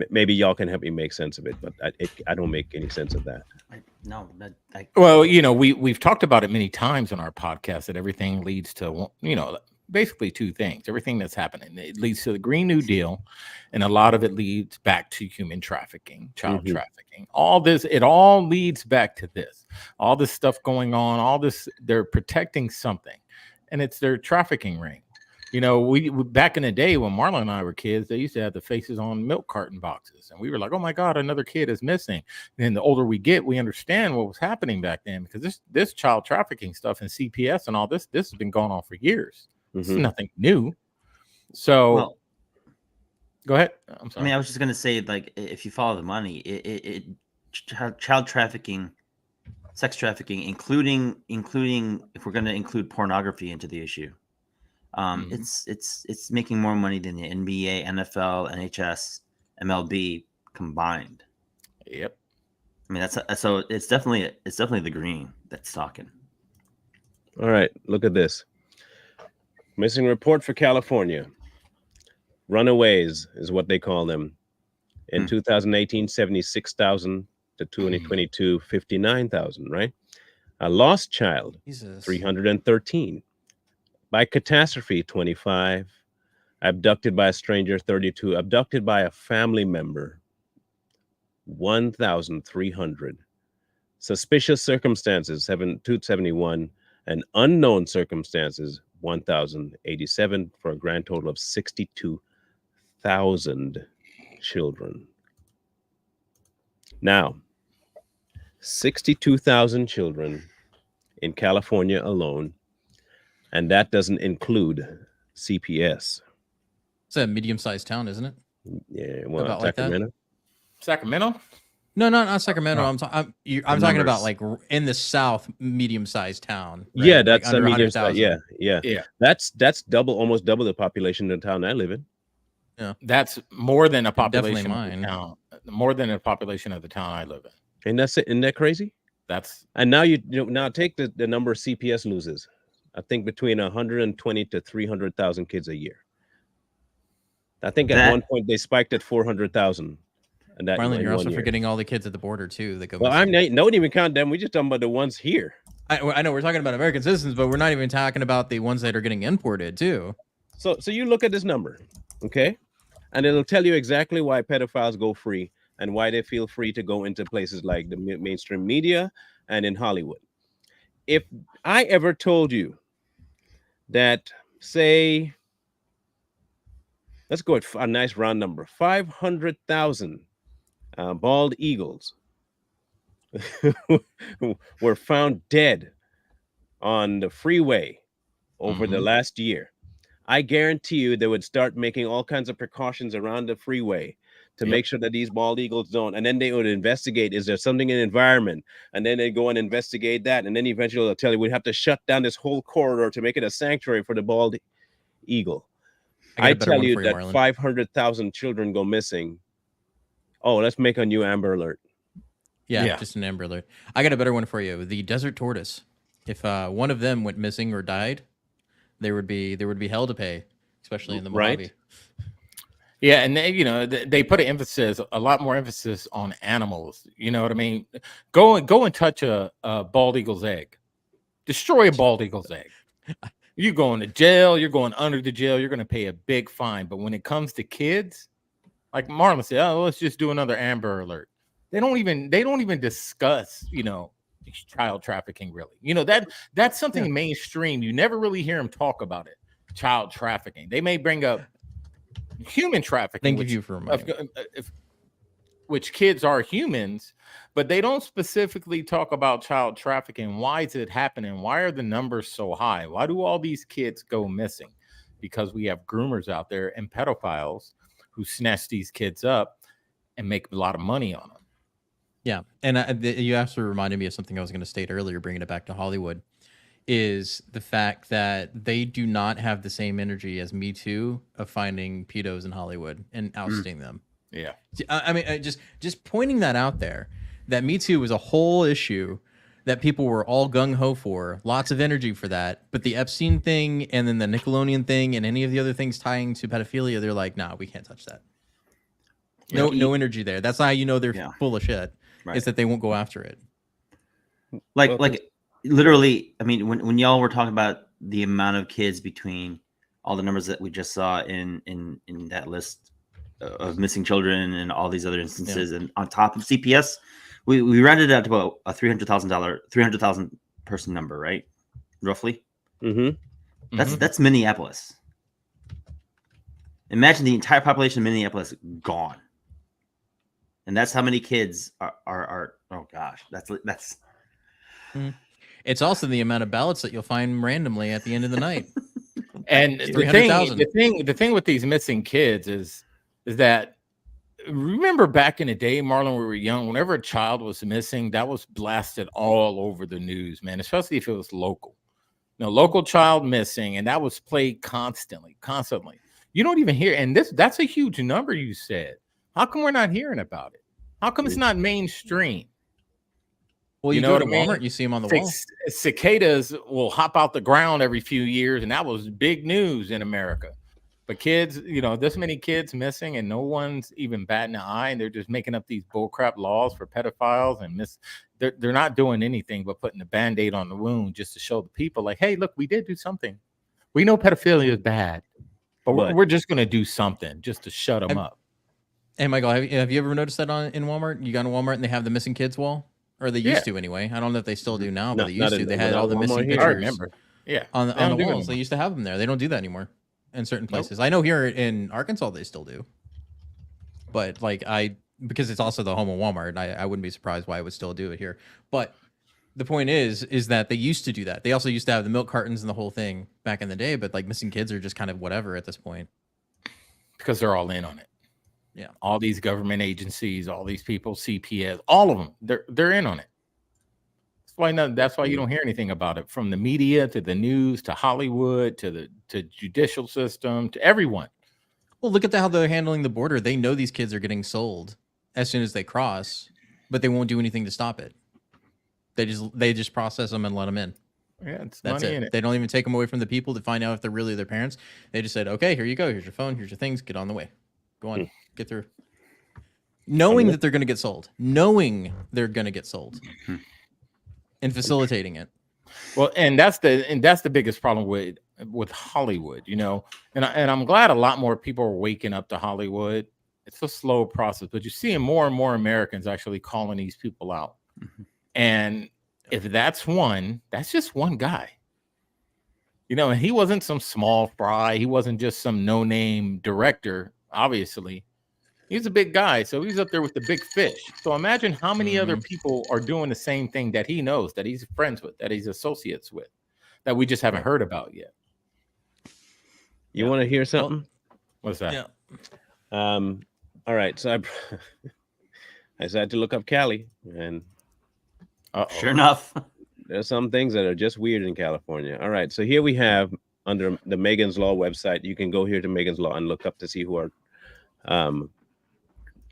Maybe y'all can help me make sense of it, but I don't make any sense of that. Well, you know, we've talked about it many times on our podcast that everything leads to, you know, basically two things. Everything that's happening, it leads to the Green New Deal, and a lot of it leads back to human trafficking, child trafficking. All this, it all leads back to this. All this stuff going on, all this, they're protecting something, and it's their trafficking ring. You know, we back in the day when Marlon and I were kids, they used to have the faces on milk carton boxes, and we were like, "Oh my God, another kid is missing." And the older we get, we understand what was happening back then, because this child trafficking stuff and CPS and all this has been going on for years. It's nothing new. So, go ahead. I'm sorry. I mean, I was just gonna say, like, if you follow the money, child trafficking, sex trafficking, including if we're gonna include pornography into the issue. It's making more money than the NBA, NFL, NHS, MLB combined. Yep. I mean, so it's definitely the green that's talking. All right, look at this. Missing report for California. Runaways is what they call them. In 2018, 76,000 to 2022, 59,000, right? A lost child, 313. By catastrophe, 25. Abducted by a stranger, 32. Abducted by a family member, 1,300. Suspicious circumstances, 271. And unknown circumstances, 1,087, for a grand total of 62,000 children. Now, 62,000 children in California alone. And that doesn't include CPS. It's a medium-sized town, isn't it? Yeah, well, about Sacramento. Like Sacramento? No, not Sacramento. I'm talking about like in the South, medium-sized town. Right? Yeah, that's like a medium-sized. Yeah. That's almost double the population of the town I live in. Yeah, that's more than a population. Definitely mine. Town, more than a population of the town I live in. And that's it. Isn't that crazy? And now now take the number of CPS loses. I think between 120 to 300,000 kids a year. I think at one point they spiked at 400,000. And that Marlon, you're also forgetting all the kids at the border too that go. Well, don't even count them. We just talking about the ones here. I know we're talking about American citizens, but we're not even talking about the ones that are getting imported too. So you look at this number, okay, and it'll tell you exactly why pedophiles go free and why they feel free to go into places like the mainstream media and in Hollywood. If I ever told you that, say, let's go with a nice round number, 500,000 bald eagles were found dead on the freeway over the last year, I guarantee you they would start making all kinds of precautions around the freeway to make sure that these bald eagles don't. And then they would investigate, is there something in the environment? And then they go and investigate that. And then eventually they'll tell you, we'd have to shut down this whole corridor to make it a sanctuary for the bald eagle. I tell you that 500,000 children go missing. Oh, let's make a new Amber Alert. Yeah, just an Amber Alert. I got a better one for you. The desert tortoise. If one of them went missing or died, there would be hell to pay, especially in the Mojave. Right. Yeah, and they put a lot more emphasis on animals. You know what I mean? Go and touch a bald eagle's egg. Destroy a bald eagle's egg. You're going to jail. You're going under the jail. You're going to pay a big fine. But when it comes to kids, like Marlon said, oh, let's just do another Amber Alert. They don't even discuss, child trafficking really. That's something mainstream. You never really hear them talk about it. Child trafficking. They may bring up human trafficking. Thank you for reminding me. which kids are humans, but they don't specifically talk about child trafficking. Why is it happening? Why are the numbers so high? Why do all these kids go missing? Because we have groomers out there and pedophiles who snatch these kids up and make a lot of money on them. Yeah, and you actually reminded me of something I was going to state earlier, bringing it back to Hollywood, is the fact that they do not have the same energy as Me Too of finding pedos in Hollywood and ousting them. Yeah. I mean, just pointing that out there, that Me Too was a whole issue that people were all gung-ho for, lots of energy for that, but the Epstein thing and then the Nickelodeon thing and any of the other things tying to pedophilia, they're like, nah, we can't touch that. No energy there. That's how you know they're full of shit. Right. Is that they won't go after it. Like literally, I mean, when y'all were talking about the amount of kids between all the numbers that we just saw in that list of missing children and all these other instances, and on top of CPS, we rounded out to about a $300,000 person number, right? Roughly. Mm-hmm. That's Minneapolis. Imagine the entire population of Minneapolis gone. And that's how many kids are oh gosh, that's It's also the amount of ballots that you'll find randomly at the end of the night. And the thing with these missing kids is that, remember back in the day, Marlon, when we were young, whenever a child was missing, that was blasted all over the news, man, especially if it was local. Local child missing, and that was played constantly. You don't even hear, and that's a huge number you said. How come we're not hearing about it? How come it's not mainstream? Well, you go to Walmart, you see them on the wall. Cicadas will hop out the ground every few years, and that was big news in America. But kids, this many kids missing, and no one's even batting an eye, and they're just making up these bullcrap laws for pedophiles, and they're not doing anything but putting a Band-Aid on the wound just to show the people, like, hey, look, we did do something. We know pedophilia is bad, but we're just going to do something just to shut them up. Hey, Michael, have you ever noticed that in Walmart? You go to Walmart and they have the missing kids wall? Or they used to anyway. I don't know if they still do now, but they used to. They had all the missing pictures. I remember. Yeah. On the walls. They used to have them there. They don't do that anymore in certain places. I know here in Arkansas they still do. But because it's also the home of Walmart, I wouldn't be surprised why I would still do it here. But the point is that they used to do that. They also used to have the milk cartons and the whole thing back in the day, but missing kids are just kind of whatever at this point. Because they're all in on it. Yeah, all these government agencies, all these people, CPS, all of them, they're in on it. That's why you don't hear anything about it, from the media to the news to Hollywood to the judicial system to everyone. Well, look at how they're handling the border. They know these kids are getting sold as soon as they cross, but they won't do anything to stop it. They just process them and let them in. Yeah, that's it. They don't even take them away from the people to find out if they're really their parents. They just said, okay, here you go. Here's your phone. Here's your things. Get on the way. Go on. Get through. Knowing that they're going to get sold. And facilitating it. Well, and that's the biggest problem with Hollywood, And I'm glad a lot more people are waking up to Hollywood. It's a slow process, but you're seeing more and more Americans actually calling these people out. Mm-hmm. And if that's just one guy. And he wasn't some small fry. He wasn't just some no-name director. Obviously, he's a big guy, so he's up there with the big fish. So imagine how many other people are doing the same thing that he knows, that he's friends with, that he's associates with, that we just haven't heard about yet. You want to hear something? What's that? Yeah. All right. So I decided to look up Cali, and sure enough, there's some things that are just weird in California. All right. So here we have, under the Megan's Law website, you can go here to Megan's Law and look up to see who are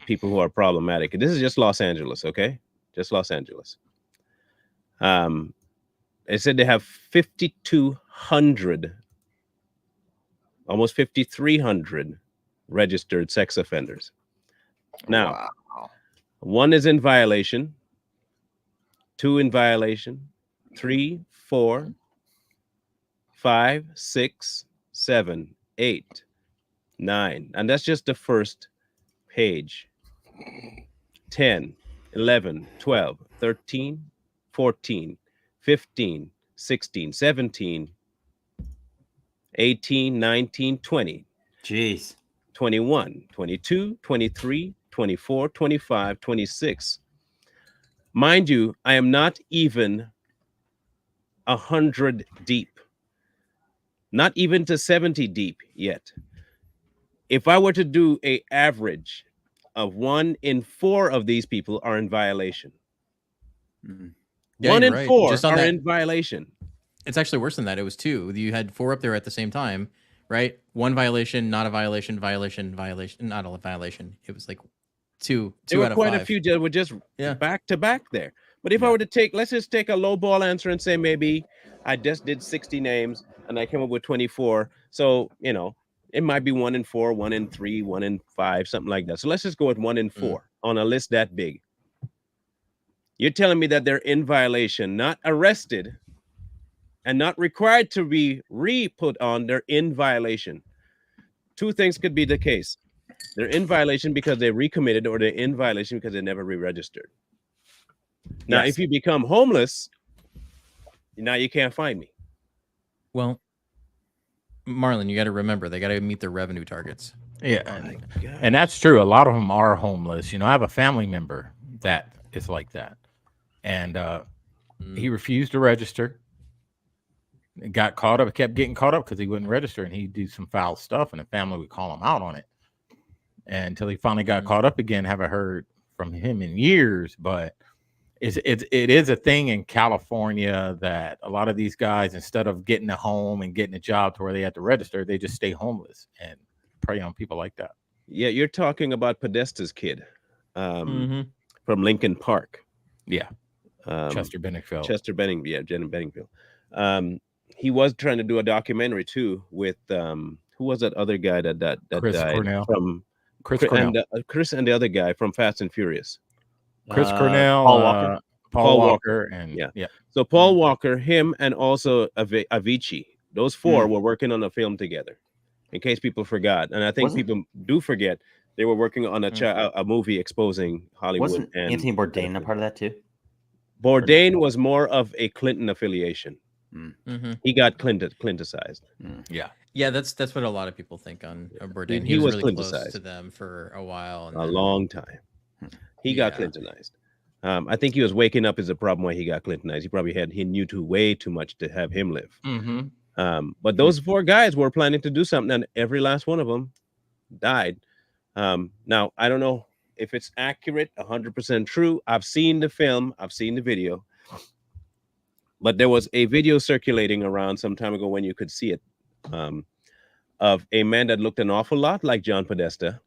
people who are problematic. This is just Los Angeles, okay? Just Los Angeles. It said they have 5,200, almost 5,300 registered sex offenders. Now, one is in violation, 2 in violation, 3, 4, 5, 6, 7, 8, 9. And that's just the first page. 10, 11, 12, 13, 14, 15, 16, 17, 18, 19, 20. Jeez. 21, 22, 23, 24, 25, 26. Mind you, I am not even 100 deep, not even to 70 deep yet. If I were to do a average of 1 in 4 of these people are in violation. Yeah, 1 in right. 4 Just on are that, in violation. It's actually worse than that. It was 2. You had 4 up there at the same time, right? 1 violation, not a violation, violation, not a violation. It was like 2 There were out of quite 5. a few that were just back to back there. But if I Yeah. were to take, let's just take a low ball answer and say maybe I just did 60 names and I came up with 24. So, you know, it might be 1 in 4, 1 in 3, 1 in 5, something like that. So let's just go with 1 in 4 on a list that big. You're telling me that they're in violation, not arrested, and not required to be re-put on. They're in violation. 2 things could be the case. They're in violation because they recommitted, or they're in violation because they never re-registered. Now, if you become homeless, now you can't find me. Well, Marlon, you got to remember, they got to meet their revenue targets. Yeah, and that's true. A lot of them are homeless. You know, I have a family member that is like that, and he refused to register. Got caught up, kept getting caught up because he wouldn't register, and he'd do some foul stuff, and the family would call him out on it. And until he finally got caught up again, haven't heard from him in years. But it is a thing in California that a lot of these guys, instead of getting a home and getting a job to where they have to register, they just stay homeless and prey on people like that. Yeah, you're talking about Podesta's kid from Lincoln Park. Yeah. Chester Benningfield. Jenna Benningfield. He was trying to do a documentary too with who was that other guy that Chris died Cornell. from Chris Cornell. and Chris and the other guy from Fast and Furious. Chris Cornell, Paul Walker, and yeah. So Paul Walker, him, and also Avicii. Those 4 were working on a film together. In case people forgot, and I think people do forget, they were working on a movie exposing Hollywood. Wasn't Anthony Bourdain a part of that too? Bourdain was more of a Clinton affiliation. He got Clinticized. Yeah, that's what a lot of people think on Bourdain. He was really close Clinticized to them for a while. A long time. He got Clintonized. I think he was waking up is a problem why he got Clintonized. He knew way too much to have him live. But those 4 guys were planning to do something, and every last one of them died. Now, I don't know if it's accurate, 100% true. I've seen the film, I've seen the video, but there was a video circulating around some time ago when you could see it, of a man that looked an awful lot like John Podesta,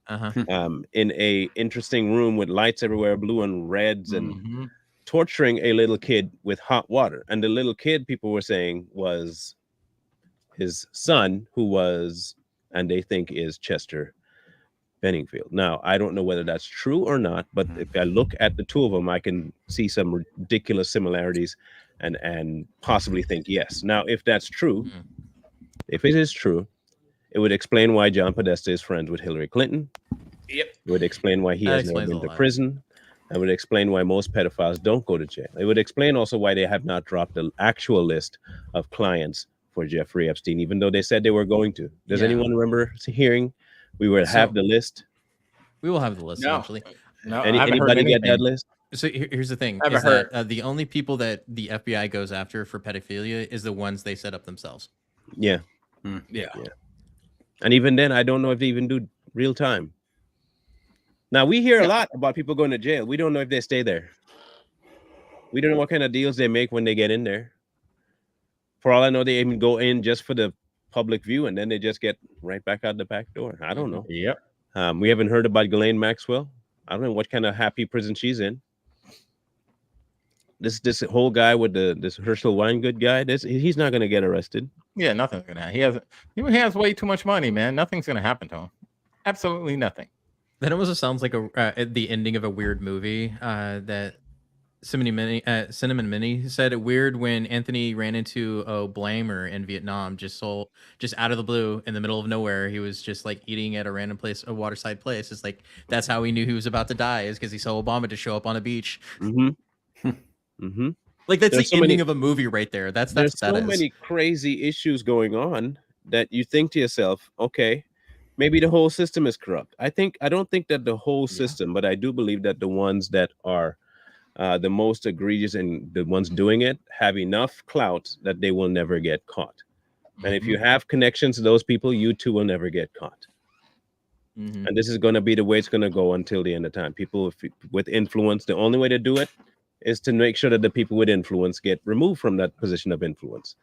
in a interesting room with lights everywhere, blue and reds, and torturing a little kid with hot water. And the little kid, people were saying, was his son, who was, and they think is Chester Benningfield. Now, I don't know whether that's true or not, but if I look at the 2 of them, I can see some ridiculous similarities and possibly think yes. Now, if that's true, if it is true, it would explain why John Podesta is friends with Hillary Clinton. It would explain why he has never been to prison. It would explain why most pedophiles don't go to jail. It would explain also why they have not dropped the actual list of clients for Jeffrey Epstein, even though they said they were going to. Does anyone remember hearing we would have the list? We will have the list eventually. No, anybody get that list? So here's the thing: is that the only people that the FBI goes after for pedophilia is the ones they set up themselves. Yeah. And even then, I don't know if they even do real time. Now, we hear a lot about people going to jail. We don't know if they stay there. We don't know what kind of deals they make when they get in there. For all I know, they even go in just for the public view, and then they just get right back out the back door. I don't know. We haven't heard about Ghislaine Maxwell. I don't know what kind of happy prison she's in. This whole guy with this Herschel Weingrod guy, he's not going to get arrested. Yeah, nothing's going to happen. He has way too much money, man. Nothing's going to happen to him. Absolutely nothing. That almost sounds like the ending of a weird movie that Cinnamon Minnie said. It weird when Anthony ran into Blamer in Vietnam, just out of the blue in the middle of nowhere. He was just like eating at a random place, a waterside place. It's like that's how he knew he was about to die, is because he saw Obama just show up on a beach. Like that's the ending of a movie right there. There's so many crazy issues going on that you think to yourself, okay, maybe the whole system is corrupt. I don't think that the whole system, but I do believe that the ones that are the most egregious and the ones doing it have enough clout that they will never get caught. And if you have connections to those people, you too will never get caught. And this is going to be the way it's going to go until the end of time. People with influence, the only way to do it is to make sure that the people with influence get removed from that position of influence.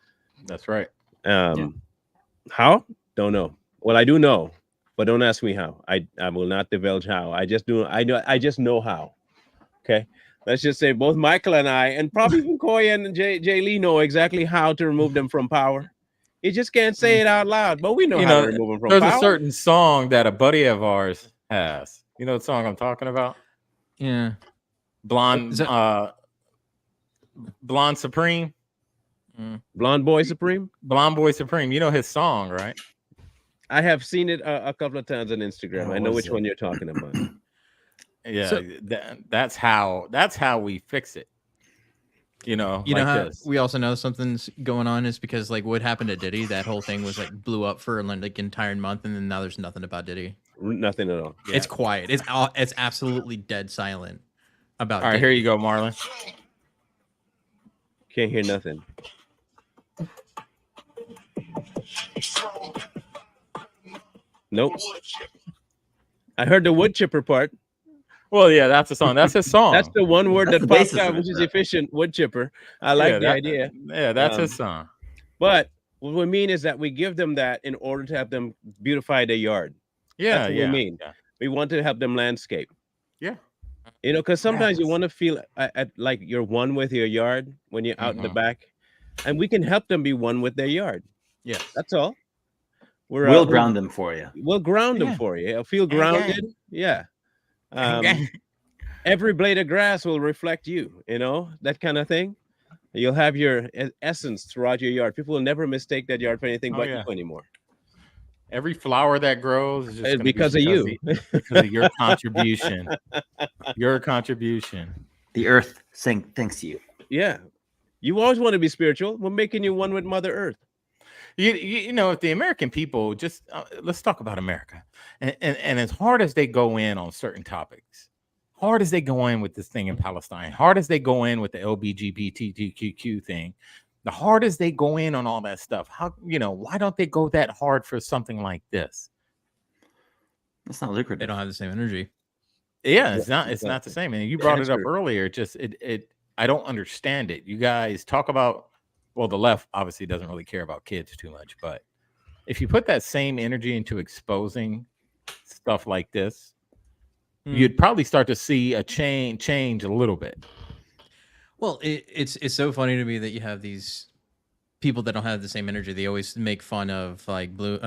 That's right. How? Don't know. Well, I do know, but don't ask me how. I will not divulge how. I just know how. Okay. Let's just say both Michael and I, and probably even Koya and Jay Lee know exactly how to remove them from power. You just can't say it out loud, but we know how to remove them from power. There's a certain song that a buddy of ours has. You know what song I'm talking about? Yeah. Blonde Supreme. Blonde Boy Supreme? Blonde Boy Supreme. You know his song, right? I have seen it a couple of times on Instagram. I know which one you're talking about. Yeah, so, that's how we fix it. You know how this. We also know something's going on is because like what happened to Diddy, that whole thing was like blew up for like an entire month, and then now there's nothing about Diddy. Nothing at all. Yeah. It's quiet. It's absolutely dead silent about. All right, Diddy. here you go, Marlon. Can't hear nothing. Nope. I heard the wood chipper part. Well, yeah, that's a song. That's his song. That's the one word that pops out, which is efficient wood chipper. I like the idea. Yeah, that's his song. But what we mean is that we give them that in order to have them beautify their yard. Yeah, that's what we mean. Yeah. We want to help them landscape. Yeah. You know, because sometimes you want to feel like you're one with your yard when you're out in the back, and we can help them be one with their yard. Yeah, that's all. We'll ground them for you. We'll ground them for you. Feel grounded. Yeah. Every blade of grass will reflect you, you know, that kind of thing. You'll have your essence throughout your yard. People will never mistake that yard for anything but you anymore. Every flower that grows is just because of you. Because of your contribution. Your contribution. The earth saying thanks to you. Yeah. You always want to be spiritual. We're making you one with Mother Earth. You know, if the American people just let's talk about America, and as hard as they go in on certain topics, hard as they go in with this thing in Palestine, hard as they go in with the LGBTQ thing, the hardest they go in on all that stuff, why don't they go that hard for something like this? It's not lucrative. They don't have the same energy. Yeah, it's not the same. And you brought it up earlier. I don't understand it. You guys talk about. Well, the left obviously doesn't really care about kids too much, but if you put that same energy into exposing stuff like this, you'd probably start to see a change a little bit. Well, it's so funny to me that you have these people that don't have the same energy. They always make fun of like Blue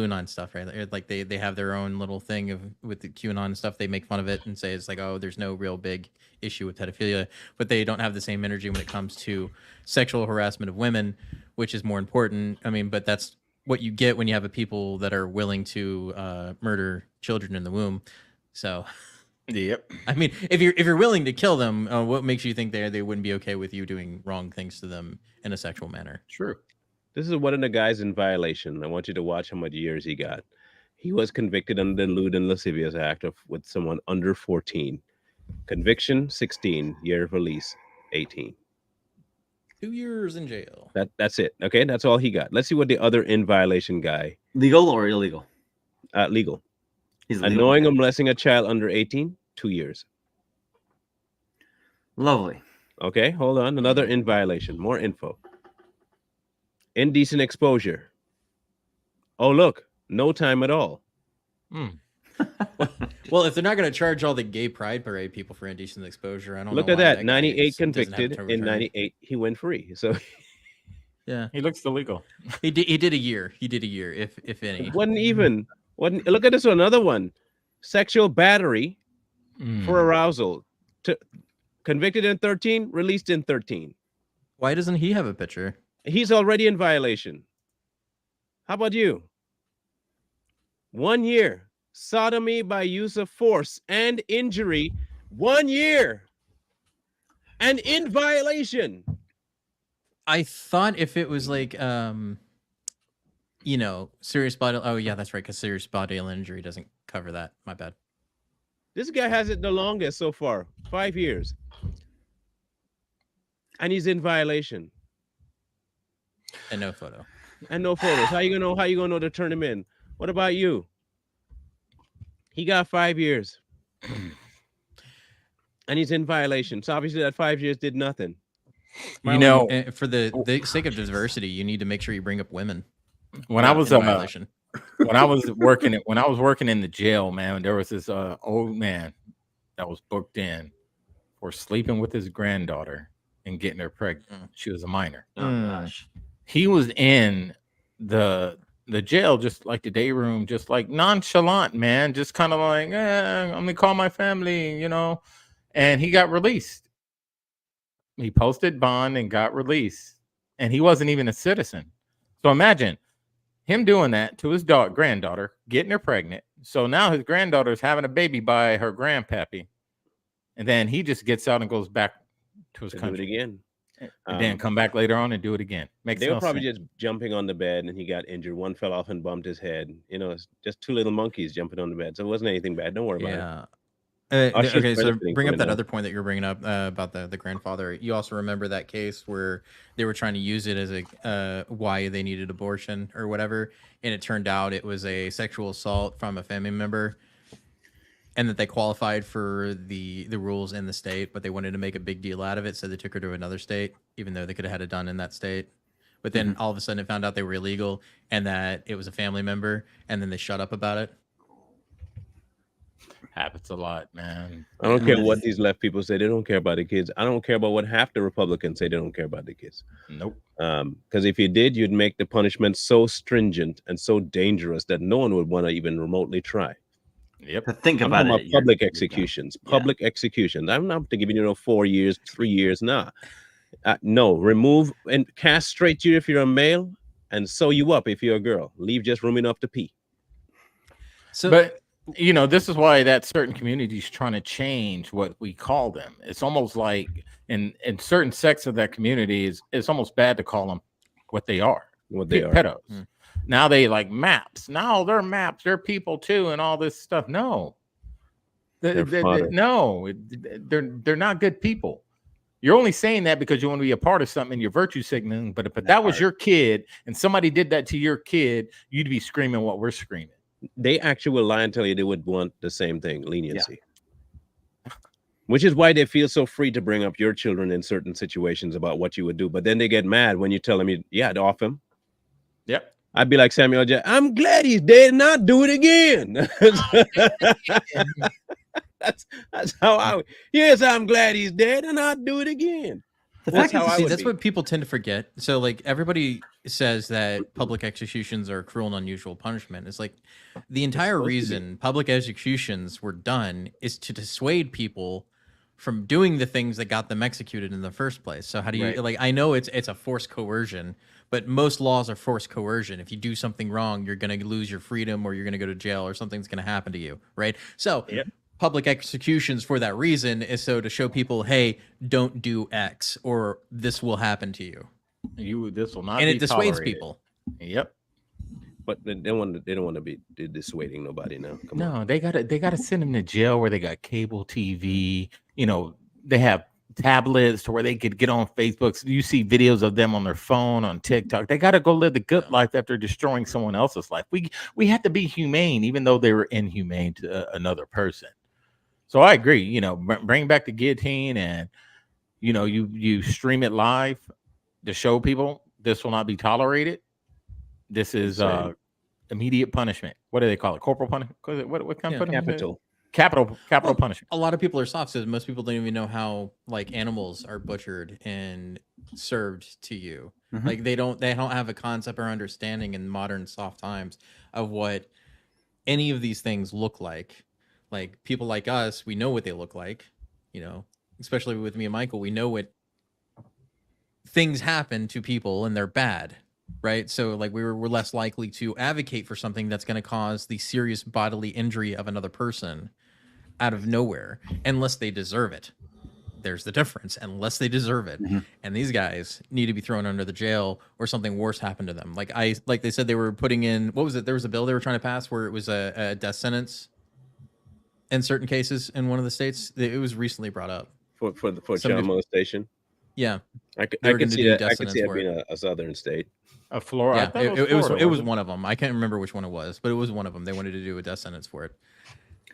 Non stuff, right? Like they have their own little thing with the QAnon stuff. They make fun of it and say it's like, oh, there's no real big issue with pedophilia, but they don't have the same energy when it comes to sexual harassment of women, which is more important. I mean, but that's what you get when you have a people that are willing to murder children in the womb. So, yep. I mean, if you're willing to kill them, what makes you think they wouldn't be okay with you doing wrong things to them in a sexual manner? True. This is one of the guys in violation. I want you to watch how much years he got. He was convicted under the Lewd and Lascivious Act with someone under 14. Conviction 16, year of release 18. 2 years in jail. That's it. Okay, that's all he got. Let's see what the other in violation guy. Legal or illegal? Legal. He's annoying or molesting a child under 18, 2 years. Lovely. Okay, hold on. Another in violation. More info. Indecent exposure. Oh, look, no time at all. Well, if they're not going to charge all the gay pride parade people for indecent exposure, I don't look know. at that. 98 convicted. In 98, he went free. So yeah, he looks illegal. He did a year. He did a year, if any. Wasn't even. Look at this one. Another one. Sexual battery for arousal. Convicted in 13, released in 13. Why doesn't he have a picture? He's already in violation. How about you? 1 year. Sodomy by use of force and injury. 1 year. And in violation. I thought if it was like you know, serious body. Oh yeah, that's right. Because serious bodily injury doesn't cover that. My bad. This guy has it the longest so far, 5 years, and he's in violation. And no photo. And no photos. How you gonna know? How you gonna know to turn him in? What about you? He got 5 years, and he's in violation. So obviously that 5 years did nothing. You know, for the sake of diversity, you need to make sure you bring up women. When I was violation. when I was working in the jail, man, there was this old man that was booked in for sleeping with his granddaughter and getting her pregnant. She was a minor. Oh gosh. He was in the jail, just like the day room, just like nonchalant, man, just kind of like, I'm gonna call my family, you know. And he got released. He posted bond and got released, and he wasn't even a citizen. So imagine him doing that to his granddaughter, getting her pregnant. So now his granddaughter's having a baby by her grandpappy, and then he just gets out and goes back to his country do it again, and then come back later on and do it again. They were probably just jumping on the bed, and he got injured. One fell off and bumped his head. You know, it's just two little monkeys jumping on the bed, so it wasn't anything bad. Don't worry about it. Okay, so bring up that other point that you were bringing up about the grandfather. You also remember that case where they were trying to use it as a why they needed abortion or whatever, and it turned out it was a sexual assault from a family member, and that they qualified for the rules in the state, but they wanted to make a big deal out of it, so they took her to another state, even though they could have had it done in that state. But then all of a sudden it found out they were illegal and that it was a family member, and then they shut up about it. Happens a lot, man. I don't care what these left people say. They don't care about the kids. I don't care about what half the Republicans say. They don't care about the kids. Nope. Because if you did, you'd make the punishment so stringent and so dangerous that no one would want to even remotely try. Yep. But think about it. Public executions. Public executions. I'm not giving you 4 years, 3 years. Nah. No. Remove and castrate you if you're a male, and sew you up if you're a girl. Leave just room enough to pee. So, but you know, this is why that certain communities trying to change what we call them. It's almost like in certain sects of that community it's almost bad to call them what they are. What they are. Pedos. Now they like maps. Now they're maps. They're people too, and all this stuff. No, they're not good people. You're only saying that because you want to be a part of something and you're virtue signaling. But if that was your kid and somebody did that to your kid, you'd be screaming what we're screaming. They actually will lie and tell you they would want the same thing, leniency. Yeah. Which is why they feel so free to bring up your children in certain situations about what you would do. But then they get mad when you tell them, off him. Yep. I'd be like Samuel Jackson. I'm glad he's dead and not do it again. That's how I would. Yes, I'm glad he's dead and not do it again. That's what people tend to forget. So like everybody says that public executions are cruel and unusual punishment. It's like the entire reason public executions were done is to dissuade people from doing the things that got them executed in the first place. So how do you like? I know it's a forced coercion, but most laws are forced coercion. If you do something wrong, you're going to lose your freedom, or you're going to go to jail, or something's going to happen to you, right? So. Yep. Public executions for that reason is so to show people, hey, don't do X or this will happen to you. This will not, and be it dissuades tolerated. People. Yep. But they don't want to be dissuading nobody now. Come on. They gotta send them to jail where they got cable TV. You know, they have tablets to where they could get on Facebook. So you see videos of them on their phone, on TikTok. They got to go live the good life after destroying someone else's life. We have to be humane, even though they were inhumane to another person. So I agree, you know, bring back the guillotine and, you know, you stream it live to show people this will not be tolerated. This is immediate punishment. What do they call it? Corporal punishment? What kind of punishment? Capital punishment. A lot of people are soft, so most people don't even know how like animals are butchered and served to you. Mm-hmm. Like they don't have a concept or understanding in modern soft times of what any of these things look like. Like people like us, we know what they look like, you know, especially with me and Michael, we know what things happen to people and they're bad, right? So like we're less likely to advocate for something that's going to cause the serious bodily injury of another person out of nowhere, unless they deserve it. there's the difference, unless they deserve it. And these guys need to be thrown under the jail or something worse happened to them. Like they said they were putting in, what was it? There was a bill they were trying to pass where it was a death sentence in certain cases in one of the states. It was recently brought up for child molestation. Yeah, I can see that. I can see it being a southern state. Florida. Yeah, it was one of them. I can't remember which one it was, but it was one of them. They wanted to do a death sentence for it,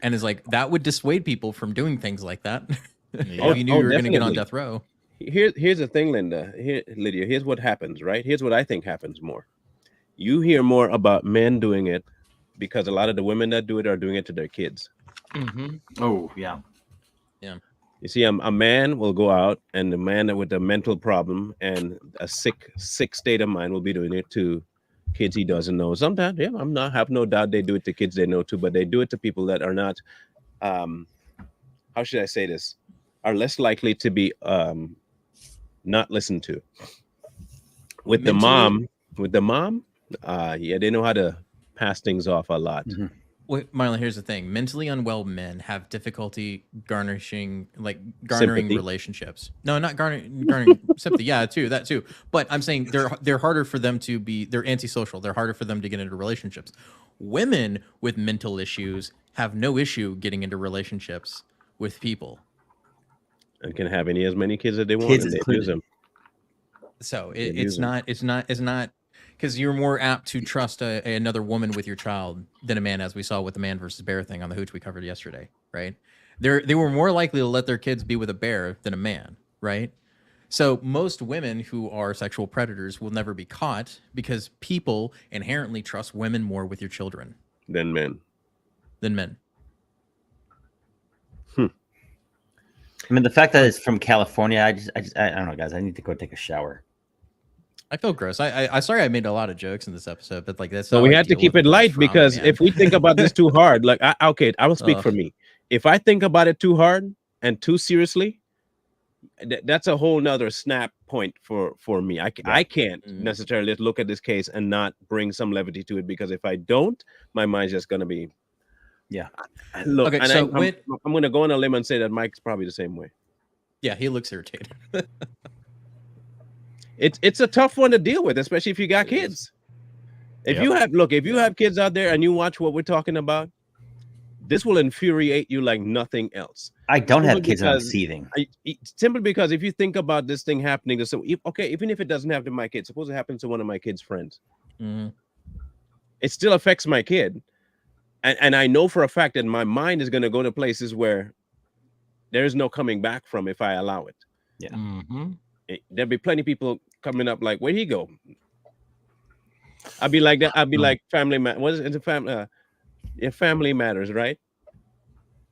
and it's like that would dissuade people from doing things like that. If you knew you were going to get on death row. Here's the thing, Lydia. Here's what happens, right? Here's what I think happens more. You hear more about men doing it because a lot of the women that do it are doing it to their kids. Oh, yeah. You see, a man will go out, and the man with a mental problem and a sick state of mind will be doing it to kids he doesn't know. Sometimes, have no doubt they do it to kids they know too, but they do it to people that are not, how should I say this, are less likely to be not listened to. With the mom, they know how to pass things off a lot. Wait, Marlon, here's the thing. Mentally unwell men have difficulty garnering sympathy. Relationships. No, not garnering sympathy. Yeah, that too. But I'm saying they're harder for them to be, they're antisocial. They're harder for them to get into relationships. Women with mental issues have no issue getting into relationships with people. And can have as many kids as they want, and they abuse them. So it's not because you're more apt to trust another woman with your child than a man, as we saw with the man versus bear thing on the hooch we covered yesterday, right? They were more likely to let their kids be with a bear than a man, right? So most women who are sexual predators will never be caught because people inherently trust women more with your children than men. I mean, the fact that it's from California, I don't know, guys. I need to go take a shower. I feel gross. I sorry I made a lot of jokes in this episode, but like that's. So we had to keep it light because if we think about this too hard, like I will speak for me. If I think about it too hard and too seriously, that's a whole nother snap point for me. I can't necessarily look at this case and not bring some levity to it, because if I don't, my mind's just gonna be. Look, okay, so I'm going to go on a limb and say that Mike's probably the same way. Yeah, he looks irritated. It's a tough one to deal with, especially if you got kids. If you have kids out there and you watch what we're talking about, this will infuriate you like nothing else. I don't have kids and I'm seething. Simply because if you think about this thing happening to even if it doesn't happen to my kid, suppose it happens to one of my kid's friends. It still affects my kid. And I know for a fact that my mind is going to go to places where there is no coming back from if I allow it. There'll be plenty of people coming up like, where'd he go? I'd be like that. I'd be like Family What is it? Family Matters, right?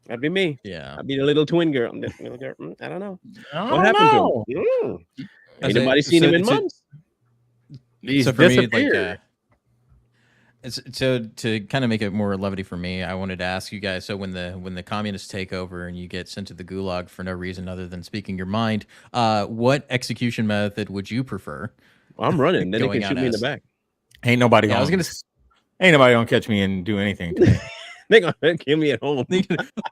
That'd be me. Yeah. I'd be the little twin girl. I don't know. What happened to him? Ain't nobody seen him in months. So for me, like, so to kind of make it more levity for me, I wanted to ask you guys. So when the communists take over and you get sent to the gulag for no reason other than speaking your mind, what execution method would you prefer? Well, I'm running. Then they can shoot me in the back. Ain't nobody gonna catch me and do anything to me. They're gonna kill me at home.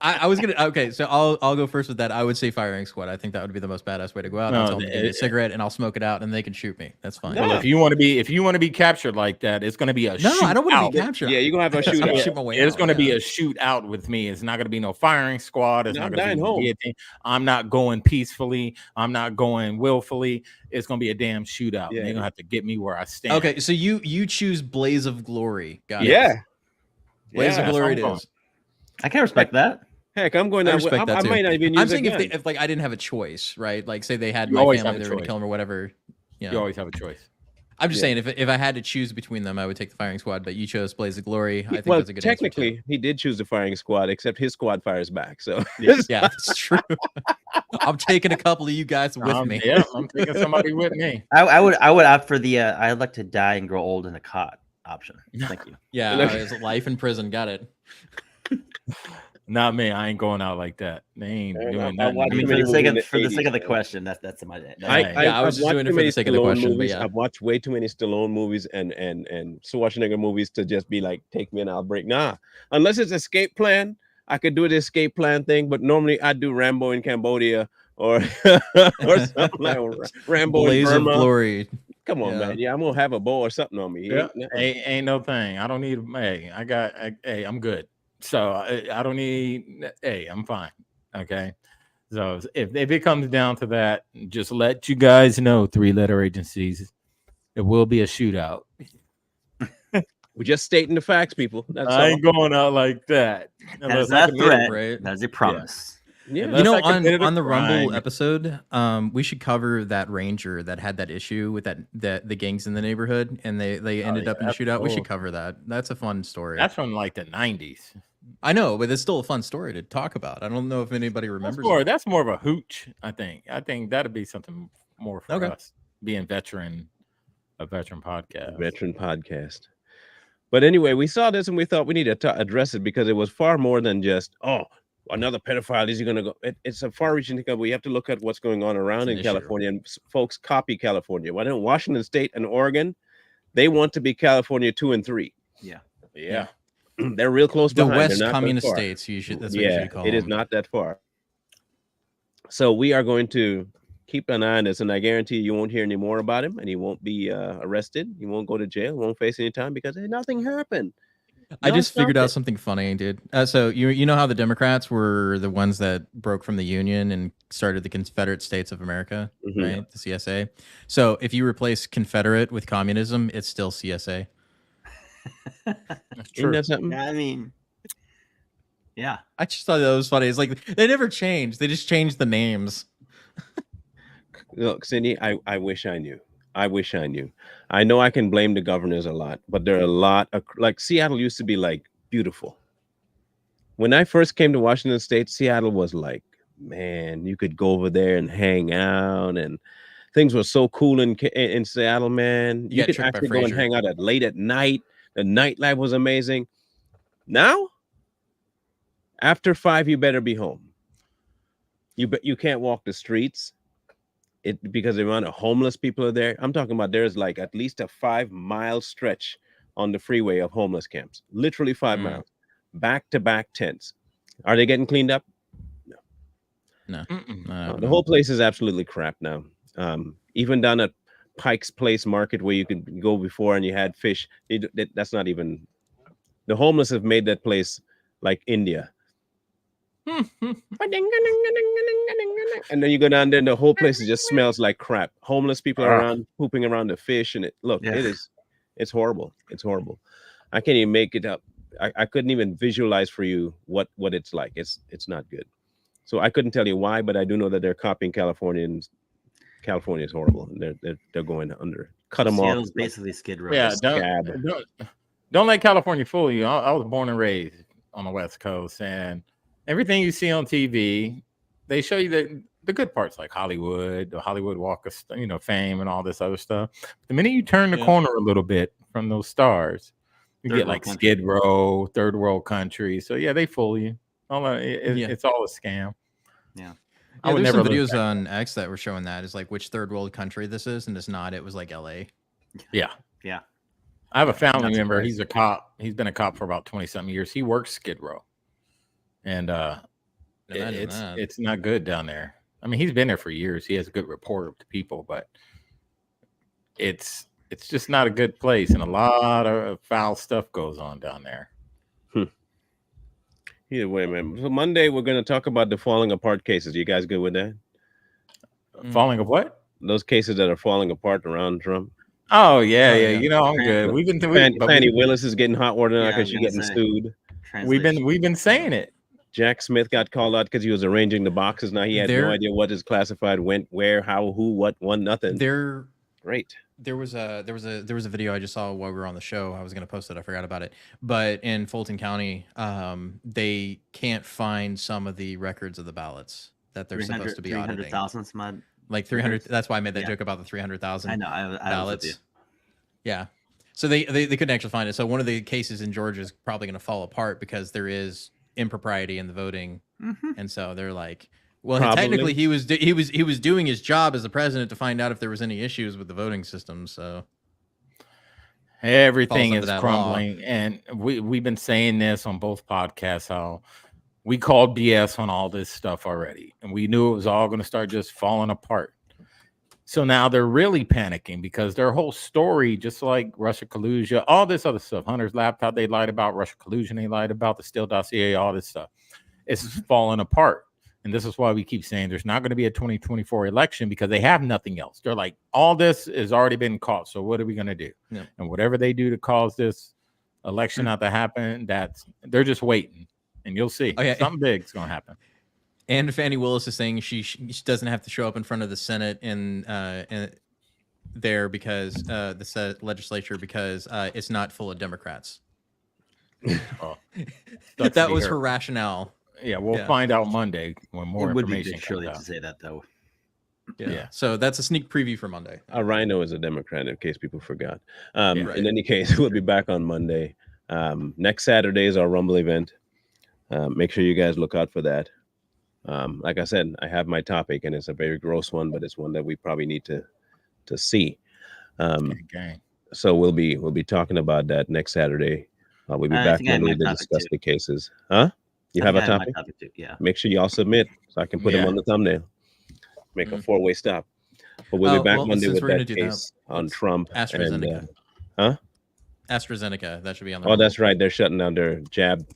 I was gonna. Okay, so I'll go first with that. I would say firing squad. I think that would be the most badass way to go out. I'll tell them to give me a cigarette and I'll smoke it out, and they can shoot me. That's fine. Well, if you want to be captured like that, it's gonna be a shootout. I don't want to be captured. Yeah, you're gonna have a shootout. Shoot my way it's out, gonna be a shootout with me. It's not gonna be no firing squad. It's not gonna be home. I'm not going peacefully. I'm not going willfully. It's gonna be a damn shootout. Yeah. They're gonna have to get me where I stand. Okay, so you choose Blaze of Glory. Got it. Yeah. Blaze of Glory it is. I can respect that. Heck, I'm going. I respect that too. I might not even use. I'm saying if like I didn't have a choice, right? Like say they had my family, they were going to kill him or whatever. You always have a choice. I'm just saying if I had to choose between them, I would take the firing squad. But you chose Blaze of Glory. I think that's a good technically, he did choose the firing squad, except his squad fires back. So yeah, that's true. I'm taking a couple of you guys with me. Yeah, I'm taking somebody with me. I would opt for the I'd like to die and grow old in a cot option. Thank you. Yeah, it's life in prison. Got it. Not me. I ain't going out like that. They ain't doing that. I mean, for the sake of the question, that's my. I was just doing it for the sake of the question. But yeah, I've watched way too many Stallone movies and Schwarzenegger movies to just be like, take me and I'll break. Nah, unless it's escape plan, I could do the escape plan thing. But normally I do Rambo in Cambodia or something like Rambo in Blaze of Burma. Glory. Come on, man. Yeah, I'm gonna have a bow or something on me. Yeah, ain't no thing. I don't need. Hey, I'm good. So I don't need. Hey, I'm fine. Okay. So if it comes down to that, just let you guys know, 3-letter agencies, it will be a shootout. We're just stating the facts, people. That's I ain't going out like that. That's not a threat. Right? That's a promise. Yeah. You know, on the Rumble episode, we should cover that Ranger that had that issue with the gangs in the neighborhood, and they ended up in a shootout. We should cover that. That's a fun story. That's from like the 90s. I know, but it's still a fun story to talk about. I don't know if anybody remembers. That's more of a hooch, I think. I think that'd be something more for us, being a veteran podcast. Veteran podcast. But anyway, we saw this and we thought we need to address it because it was far more than just, another pedophile. Is he going to go? It's a far-reaching thing. We have to look at what's going on around in California, and folks copy California. Why don't Washington State and Oregon? They want to be California 2 and 3. Yeah. They're real close. The behind. West communist states. That's what you should call them. It is not that far. So we are going to keep an eye on this, and I guarantee you won't hear any more about him, and he won't be arrested. He won't go to jail. Won't face any time because nothing happened. I just figured out something funny, dude. So you know how the Democrats were the ones that broke from the Union and started the Confederate States of America, right? The CSA. So if you replace Confederate with communism, it's still CSA. That's true. That's something? I mean, yeah. I just thought that was funny. It's like they never changed. They just changed the names. Look, Cindy, I wish I knew. I know I can blame the governors a lot, but there are a lot of, like, Seattle used to be like beautiful. When I first came to Washington State, Seattle was like, man, you could go over there and hang out, and things were so cool in Seattle, man. You could actually go and hang out late at night. The nightlife was amazing. Now, after 5, you better be home. You can't walk the streets. Because the amount of homeless people are there. I'm talking about there's like at least a 5-mile stretch on the freeway of homeless camps. Literally 5 miles. Back-to-back tents. Are they getting cleaned up? No. The whole place is absolutely crap now. Even down at Pike's Place Market where you could go before and you had fish. That's not even... The homeless have made that place like India. And then you go down there and the whole place just smells like crap. Homeless people are around pooping around the fish, and it's horrible. It's horrible. I can't even make it up. I couldn't even visualize for you what it's like. It's not good. So I couldn't tell you why, but I do know that they're copying Californians. California is horrible. They're going under. Cut them off. Seattle's basically Skid Row. Yeah, don't let California fool you. I was born and raised on the West Coast, and everything you see on TV, they show you the good parts, like Hollywood, the Hollywood Walk of Fame, and all this other stuff. The minute you turn the corner a little bit from those stars, you get like Skid Row, third world country. So yeah, they fool you. It's all a scam. Yeah. I would never. Some videos on X that were showing that is like which third world country this is, and it's not. It was like LA. Yeah. I have a family member. He's a cop. He's been a cop for about 20-something years. He works Skid Row, and it's not good down there. I mean, he's been there for years. He has a good rapport with the people, but it's just not a good place, and a lot of foul stuff goes on down there. Yeah, wait a minute. So Monday we're going to talk about the falling apart cases. You guys good with that? Falling of what? Those cases that are falling apart around Trump. Oh yeah. I'm good. We've been Fannie Willis is getting hot water now because she's getting sued. We've been saying it. Jack Smith got called out because he was arranging the boxes. Now he had no idea what is classified, went where, how, who, what, one, nothing. Great. There was a video I just saw while we were on the show. I was going to post it. I forgot about it. But in Fulton County, they can't find some of the records of the ballots that they're supposed to be auditing. 300,000 like 300. That's why I made that joke about the 300,000. I know. I ballots. Yeah. So they couldn't actually find it. So one of the cases in Georgia is probably going to fall apart because there is impropriety in the voting, and so they're like, well, technically he was doing his job as the president to find out if there was any issues with the voting system. So everything is crumbling, and we've been saying this on both podcasts how We called BS on all this stuff already, and we knew it was all going to start just falling apart. So now they're really panicking because their whole story, just like Russia collusion, all this other stuff, Hunter's laptop, they lied about, Russia collusion, they lied about, the Steele dossier, all this stuff, it's falling apart. And this is why we keep saying there's not going to be a 2024 election, because they have nothing else. They're like, all this has already been caught. So what are we going to do? Yeah. And whatever they do to cause this election not to happen, they're just waiting. And you'll see something big is going to happen. And Fannie Willis is saying she doesn't have to show up in front of the Senate and there because the Senate legislature, because it's not full of Democrats. That was her rationale. Yeah, we'll find out Monday when more information comes surely out. to say that though. Yeah. So that's a sneak preview for Monday. Rhino is a Democrat, in case people forgot. In any case, we'll be back on Monday. Next Saturday is our Rumble event. Make sure you guys look out for that. Like I said, I have my topic, and it's a very gross one, but it's one that we probably need to see. So we'll be talking about that next Saturday. We'll be back Monday to discuss the cases. Huh? You have a topic? Too, yeah. Make sure y'all submit so I can put them on the thumbnail. Make a 4-way stop. But we'll be back Monday with that case on Trump. AstraZeneca. Huh? AstraZeneca. That should be on the that's right. They're shutting down their jab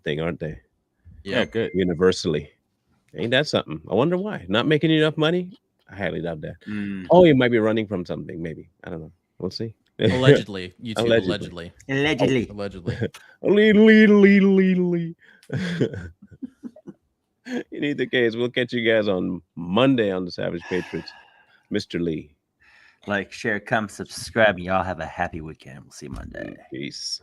thing, aren't they? Yeah, good. Universally. Ain't that something? I wonder why. Not making enough money? I highly doubt that. Oh, you might be running from something, maybe. I don't know. We'll see. Allegedly. YouTube, allegedly. Allegedly. In either case, we'll catch you guys on Monday on the Savage Patriots. Mr. Lee. Like, share, come, subscribe. Y'all have a happy weekend. We'll see you Monday. Peace.